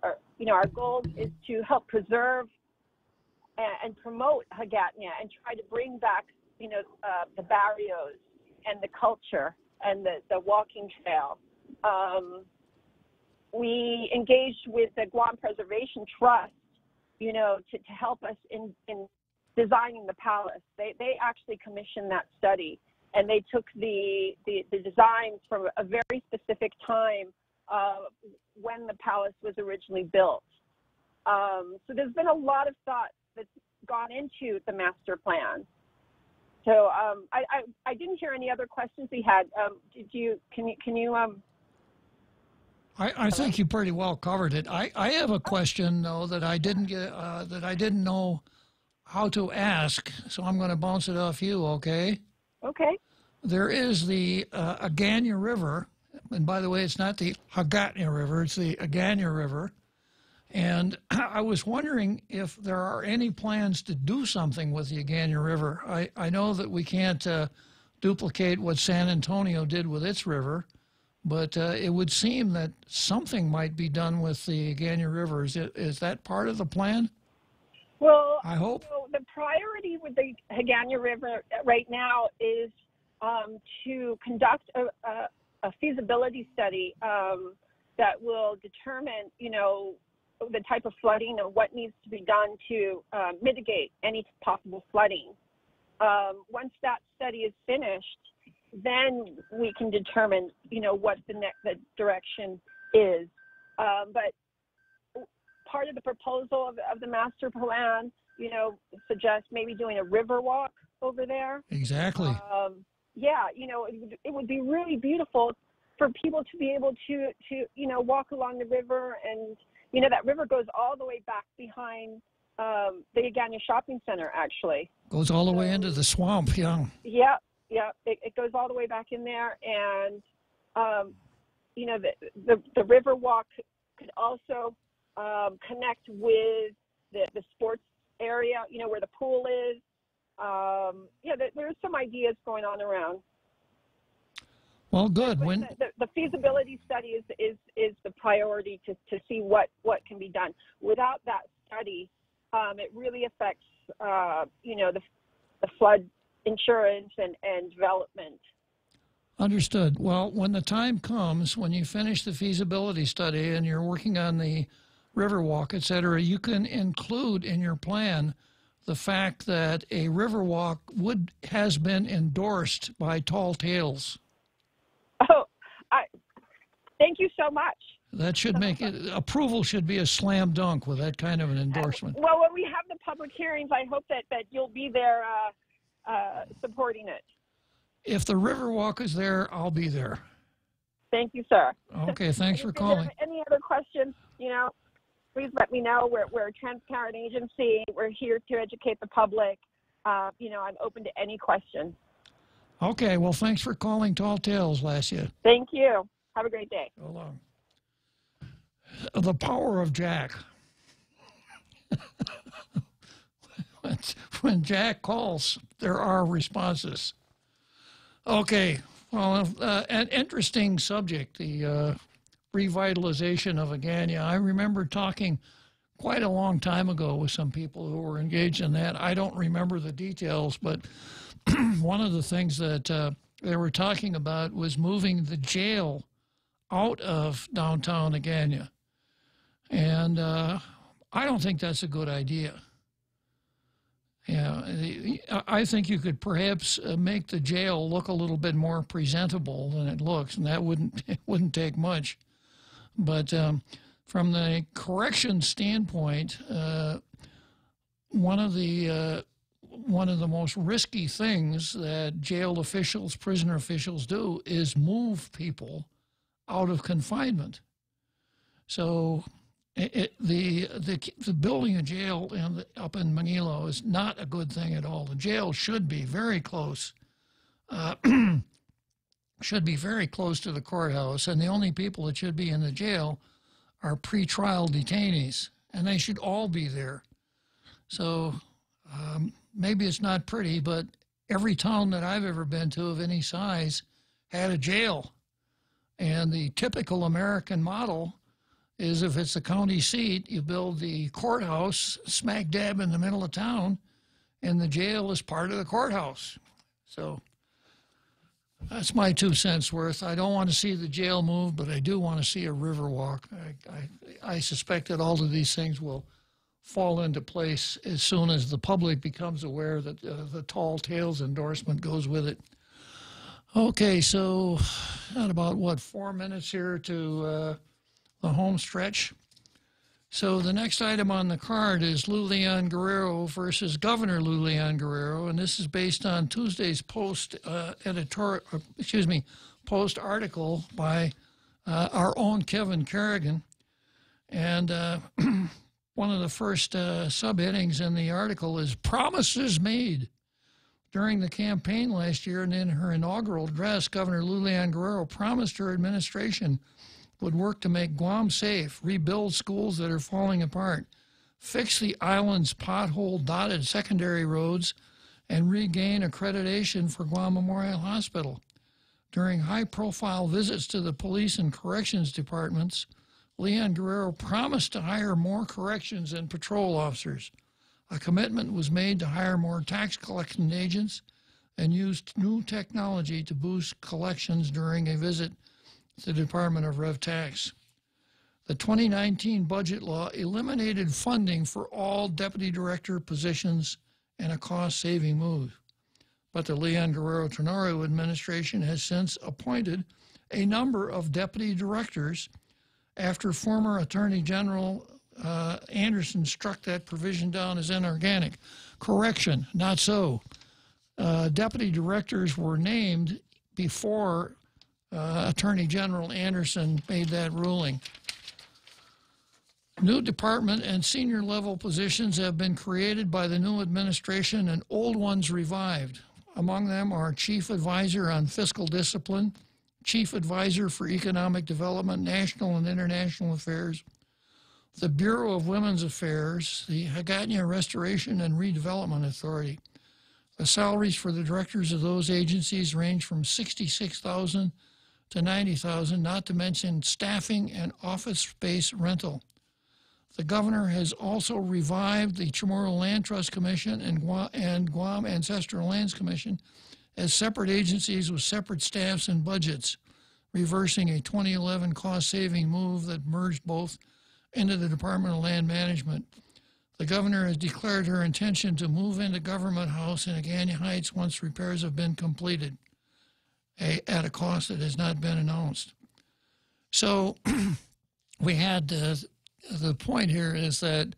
our goal is to help preserve and promote Hagatna and try to bring back, the barrios and the culture and the walking trail. We engaged with the Guam Preservation Trust, to help us in designing the palace. They actually commissioned that study, and they took the designs from a very specific time when the palace was originally built. So there's been a lot of thought that's gone into the master plan. So I didn't hear any other questions he had. Can you? I think you pretty well covered it. I have a question though that I didn't get that I didn't know how to ask, so I'm going to bounce it off you. Okay. Okay. There is the Agania River, and by the way, it's not the Hagatna River; it's the Agania River. And I was wondering if there are any plans to do something with the Agania River. I know that we can't duplicate what San Antonio did with its river, but it would seem that something might be done with the Agania River. Is that part of the plan? Well, I hope. So the priority with the Hagatna River right now is to conduct a feasibility study that will determine, the type of flooding and what needs to be done to mitigate any possible flooding. Once that study is finished, then we can determine, what the direction is. But part of the proposal of the master plan, suggests maybe doing a river walk over there. Exactly. Yeah, it would be really beautiful for people to be able to walk along the river. And that river goes all the way back behind the Agana Shopping Center, actually. Goes all the way into the swamp, yeah. Yeah. It goes all the way back in there, and the river walk could also connect with the sports area, where the pool is. There's some ideas going on around. Well, good. The feasibility study is the priority to see what can be done. Without that study, it really affects the flood insurance and development. Understood. Well, when the time comes, when you finish the feasibility study and you're working on the Riverwalk, et cetera, you can include in your plan the fact that a Riverwalk has been endorsed by Tall Tales. Oh, thank you so much. That should make it, approval should be a slam dunk with that kind of an endorsement. Well, when we have the public hearings, I hope that you'll be there supporting it. If the Riverwalk is there, I'll be there. Thank you, sir. Okay, thanks for calling. Any other questions, please let me know. We're a transparent agency. We're here to educate the public. I'm open to any question. Okay, well, thanks for calling Tall Tales, Lassia. Thank you. Have a great day. So long. The power of Jack. When Jack calls, there are responses. Okay, well, an interesting subject, the revitalization of Agana. I remember talking quite a long time ago with some people who were engaged in that. I don't remember the details, but one of the things that they were talking about was moving the jail out of downtown Agana. And I don't think that's a good idea. Yeah, I think you could perhaps make the jail look a little bit more presentable than it looks, and that wouldn't take much. But from the correction standpoint, one of the most risky things that jail officials, prisoner officials do is move people out of confinement. So the building a jail up in Manilo is not a good thing at all. The jail should be very close, to the courthouse, and the only people that should be in the jail are pretrial detainees, and they should all be there. So maybe it's not pretty, but every town that I've ever been to of any size had a jail. And the typical American model is if it's a county seat, you build the courthouse smack dab in the middle of town, and the jail is part of the courthouse. So that's my 2 cents worth. I don't want to see the jail move, but I do want to see a Riverwalk. I suspect that all of these things will fall into place as soon as the public becomes aware that the Tall Tales endorsement goes with it. Okay, so got about, 4 minutes here to the home stretch. So the next item on the card is Lou Leon Guerrero versus Governor Lou Leon Guerrero, and this is based on Tuesday's Post article by our own Kevin Kerrigan. And one of the first subheadings in the article is Promises Made. During the campaign last year and in her inaugural address, Governor Lou Leon Guerrero promised her administration would work to make Guam safe, rebuild schools that are falling apart, fix the island's pothole-dotted secondary roads, and regain accreditation for Guam Memorial Hospital. During high-profile visits to the police and corrections departments, Leon Guerrero promised to hire more corrections and patrol officers. A commitment was made to hire more tax collection agents and used new technology to boost collections during a visit to the Department of Rev Tax. The 2019 budget law eliminated funding for all deputy director positions in a cost-saving move. But the Leon Guerrero Tenorio administration has since appointed a number of deputy directors after former Attorney General Anderson struck that provision down as inorganic. Correction, not so. Deputy directors were named before Attorney General Anderson made that ruling. New department and senior level positions have been created by the new administration and old ones revived. Among them are Chief Advisor on Fiscal Discipline, Chief Advisor for Economic Development, National and International Affairs, the Bureau of Women's Affairs, the Hagatna Restoration and Redevelopment Authority. The salaries for the directors of those agencies range from $66,000 to $90,000, not to mention staffing and office space rental. The governor has also revived the Chamorro Land Trust Commission and Guam Ancestral Lands Commission as separate agencies with separate staffs and budgets, reversing a 2011 cost-saving move that merged both into the Department of Land Management. The governor has declared her intention to move into Government House in Agana Heights once repairs have been completed, at a cost that has not been announced. So we had... the point here is that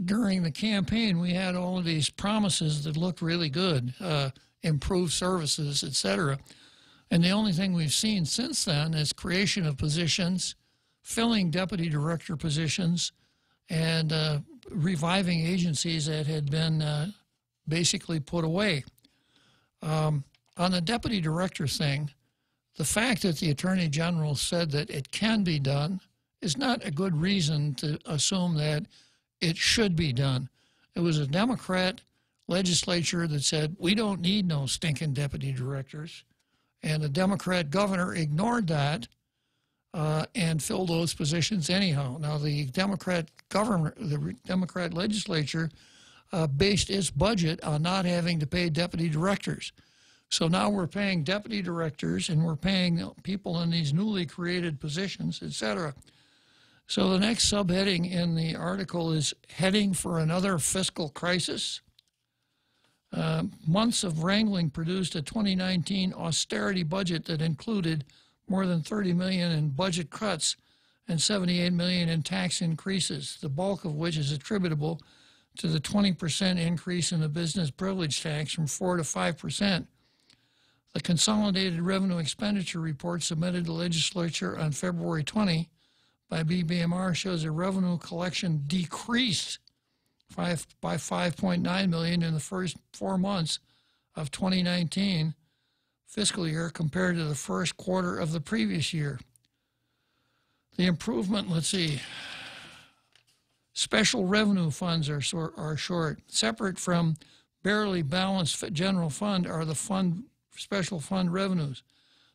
during the campaign, we had all of these promises that looked really good, improved services, etc. And the only thing we've seen since then is creation of positions, filling deputy director positions, and reviving agencies that had been basically put away. On the deputy director thing, the fact that the Attorney General said that it can be done is not a good reason to assume that it should be done. It was a Democrat legislature that said, we don't need no stinking deputy directors. And the Democrat governor ignored that and filled those positions anyhow. Now, the Democrat legislature based its budget on not having to pay deputy directors. So now we're paying deputy directors and we're paying people in these newly created positions, etc. So the next subheading in the article is heading for another fiscal crisis. Months of wrangling produced a 2019 austerity budget that included more than $30 million in budget cuts and $78 million in tax increases, the bulk of which is attributable to the 20% increase in the business privilege tax from 4 to 5%. The Consolidated Revenue Expenditure Report submitted to the legislature on February 20 by BBMR shows a revenue collection decreased by $5.9 million in the first 4 months of 2019 fiscal year compared to the first quarter of the previous year. The improvement, let's see, special revenue funds are short. Separate from barely balanced general fund are the special fund revenues.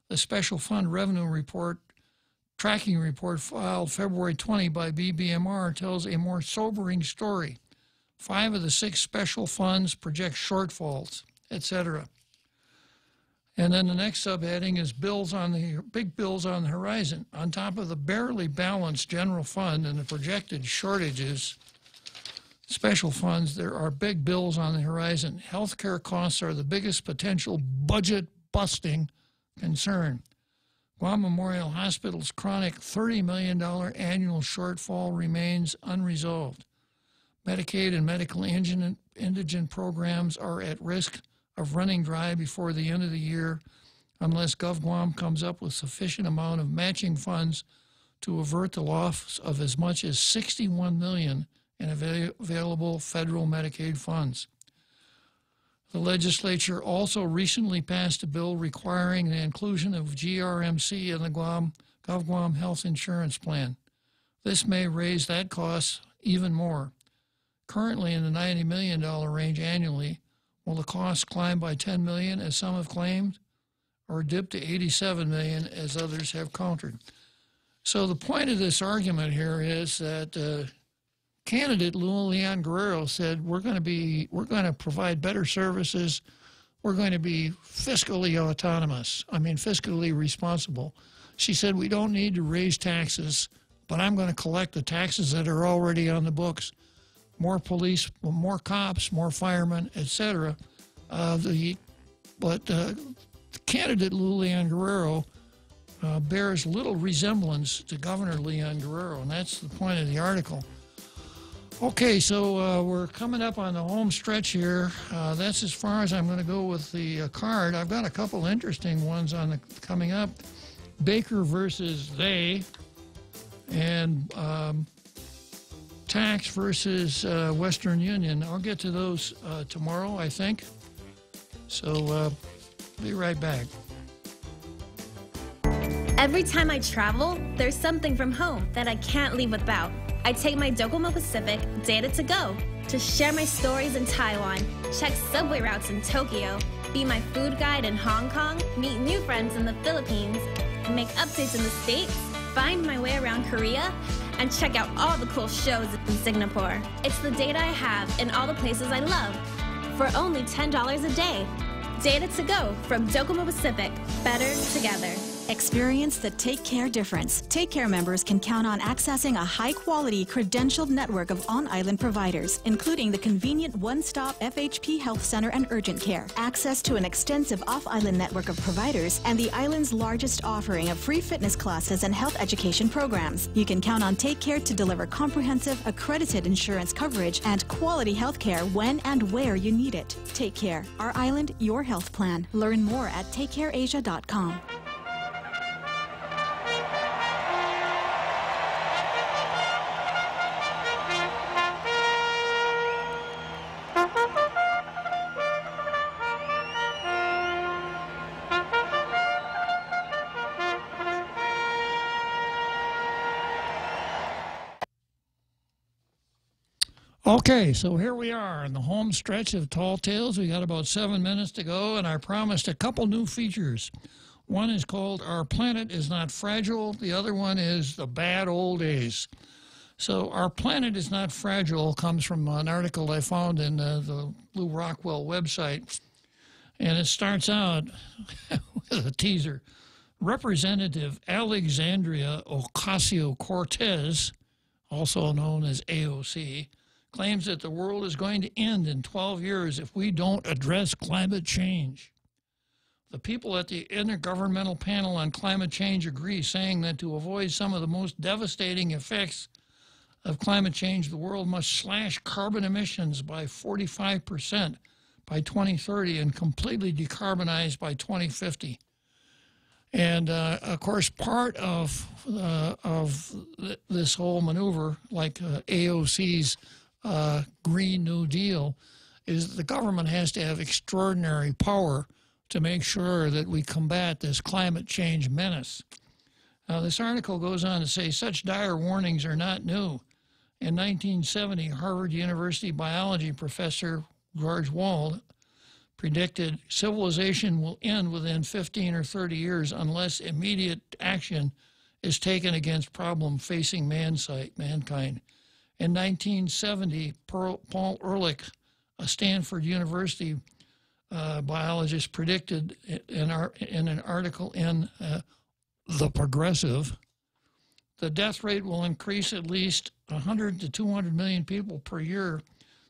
The special fund revenue report tracking report filed February 20 by BBMR tells a more sobering story. 5 of the 6 special funds project shortfalls, etc. And then the next subheading is big bills on the horizon. On top of the barely balanced general fund and the projected shortages, special funds, there are big bills on the horizon. Healthcare costs are the biggest potential budget-busting concern. Guam Memorial Hospital's chronic $30 million annual shortfall remains unresolved. Medicaid and medical indigent programs are at risk of running dry before the end of the year unless GovGuam comes up with sufficient amount of matching funds to avert the loss of as much as $61 million in available federal Medicaid funds. The legislature also recently passed a bill requiring the inclusion of GRMC in the GovGuam Health Insurance Plan. This may raise that cost even more. Currently in the $90 million range annually, will the cost climb by $10 million, as some have claimed, or dip to $87 million, as others have countered? So the point of this argument here is that candidate Leon Guerrero said we're going to provide better services. We're going to be fiscally fiscally responsible. She said we don't need to raise taxes, but I'm going to collect the taxes that are already on the books. More police, more cops, more firemen, etc. Candidate Leon Guerrero bears little resemblance to Governor Leon Guerrero, and that's the point of the article. Okay, so we're coming up on the home stretch here. That's as far as I'm going to go with the card. I've got a couple interesting ones coming up. Baker versus they, and tax versus Western Union. I'll get to those tomorrow, I think. So be right back. Every time I travel, there's something from home that I can't leave without. I take my Docomo Pacific Data to Go to share my stories in Taiwan, check subway routes in Tokyo, be my food guide in Hong Kong, meet new friends in the Philippines, make updates in the States, find my way around Korea, and check out all the cool shows in Singapore. It's the data I have in all the places I love for only $10 a day. Data to Go from Docomo Pacific. Better together. Experience the Take Care difference. Take Care members can count on accessing a high-quality, credentialed network of on-island providers, including the convenient one-stop FHP Health Center and Urgent Care, access to an extensive off-island network of providers, and the island's largest offering of free fitness classes and health education programs. You can count on Take Care to deliver comprehensive, accredited insurance coverage and quality health care when and where you need it. Take Care. Our island, your health plan. Learn more at takecareasia.com. Okay, so here we are in the home stretch of Tall Tales. We got about 7 minutes to go, and I promised a couple new features. One is called Our Planet is Not Fragile. The other one is The Bad Old Days. So Our Planet is Not Fragile comes from an article I found in the Lou Rockwell website. And it starts out with a teaser. Representative Alexandria Ocasio-Cortez, also known as AOC, claims that the world is going to end in 12 years if we don't address climate change. The people at the Intergovernmental Panel on Climate Change agree, saying that to avoid some of the most devastating effects of climate change, the world must slash carbon emissions by 45% by 2030 and completely decarbonize by 2050. And, of course, part of this whole maneuver, like AOC's Green New Deal, is the government has to have extraordinary power to make sure that we combat this climate change menace. Now, this article goes on to say such dire warnings are not new. In 1970, Harvard University biology professor George Wald predicted civilization will end within 15 or 30 years unless immediate action is taken against problems facing mankind. In 1970, Paul Ehrlich, a Stanford University biologist, predicted in an article in The Progressive, the death rate will increase. At least 100 to 200 million people per year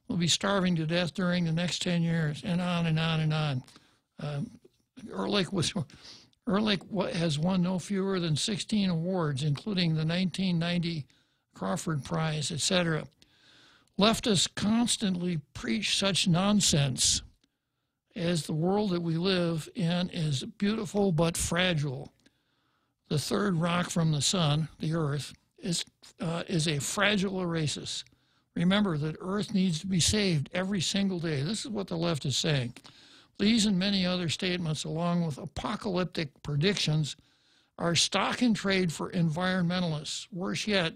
will be starving to death during the next 10 years, and on and on and on. Ehrlich has won no fewer than 16 awards, including the 1990 Crawford Prize, etc. Leftists constantly preach such nonsense as the world that we live in is beautiful but fragile. The third rock from the sun, the Earth, is a fragile oasis. Remember that Earth needs to be saved every single day. This is what the left is saying. These and many other statements, along with apocalyptic predictions, are stock in trade for environmentalists. Worse yet,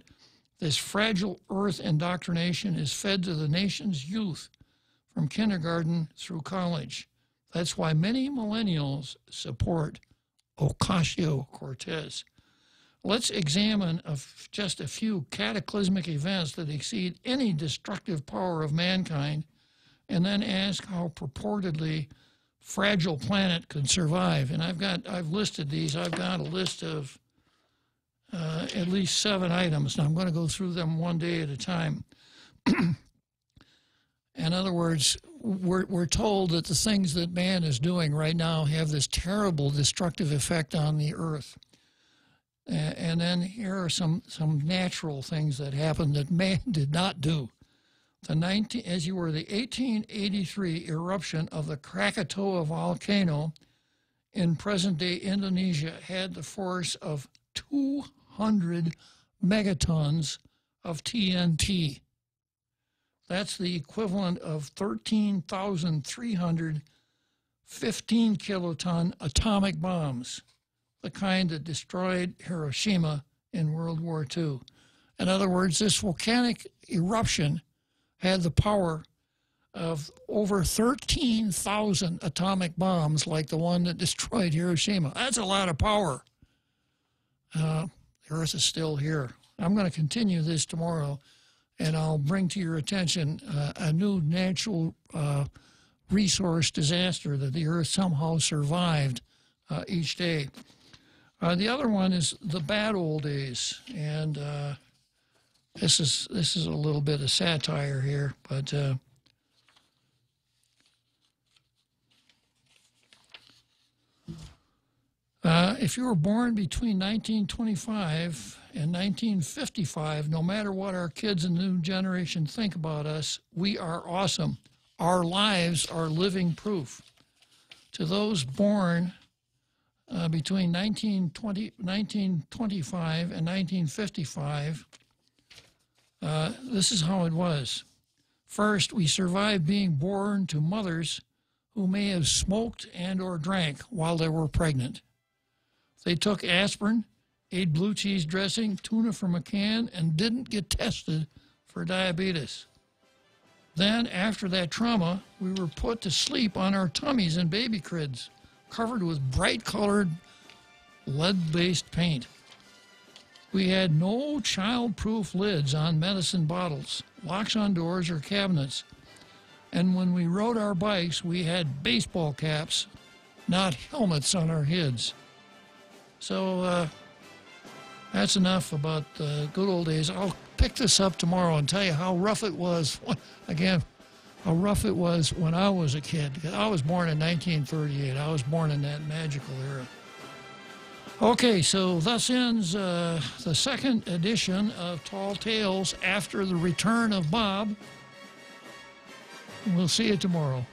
this fragile Earth indoctrination is fed to the nation's youth from kindergarten through college. That's why many millennials support Ocasio-Cortez. Let's examine just a few cataclysmic events that exceed any destructive power of mankind, and then ask how purportedly fragile planet could survive. And I've listed these. I've got a list of at least 7 items. Now I'm going to go through them one day at a time. In other words, we're told that the things that man is doing right now have this terrible destructive effect on the Earth. And then here are some natural things that happened that man did not do. The 1883 eruption of the Krakatoa volcano in present-day Indonesia had the force of 200 megatons of TNT. That's the equivalent of 13,300 15-kiloton atomic bombs, the kind that destroyed Hiroshima in World War II. In other words, this volcanic eruption had the power of over 13,000 atomic bombs like the one that destroyed Hiroshima. That's a lot of power. The Earth is still here. I'm going to continue this tomorrow, and I'll bring to your attention a new natural resource disaster that the Earth somehow survived each day. The other one is the bad old days, and this is a little bit of satire here, but if you were born between 1925 and 1955, no matter what our kids in the new generation think about us, we are awesome. Our lives are living proof. To those born between 1925 and 1955, this is how it was. First, we survived being born to mothers who may have smoked and or drank while they were pregnant. They took aspirin, ate blue cheese dressing, tuna from a can, and didn't get tested for diabetes. Then, after that trauma, we were put to sleep on our tummies in baby cribs, covered with bright-colored, lead-based paint. We had no child-proof lids on medicine bottles, locks on doors or cabinets. And when we rode our bikes, we had baseball caps, not helmets on our heads. So that's enough about the good old days. I'll pick this up tomorrow and tell you how rough it was, again, how rough it was when I was a kid. I was born in 1938. I was born in that magical era. Okay, so thus ends the second edition of Tall Tales after the return of Bob. We'll see you tomorrow.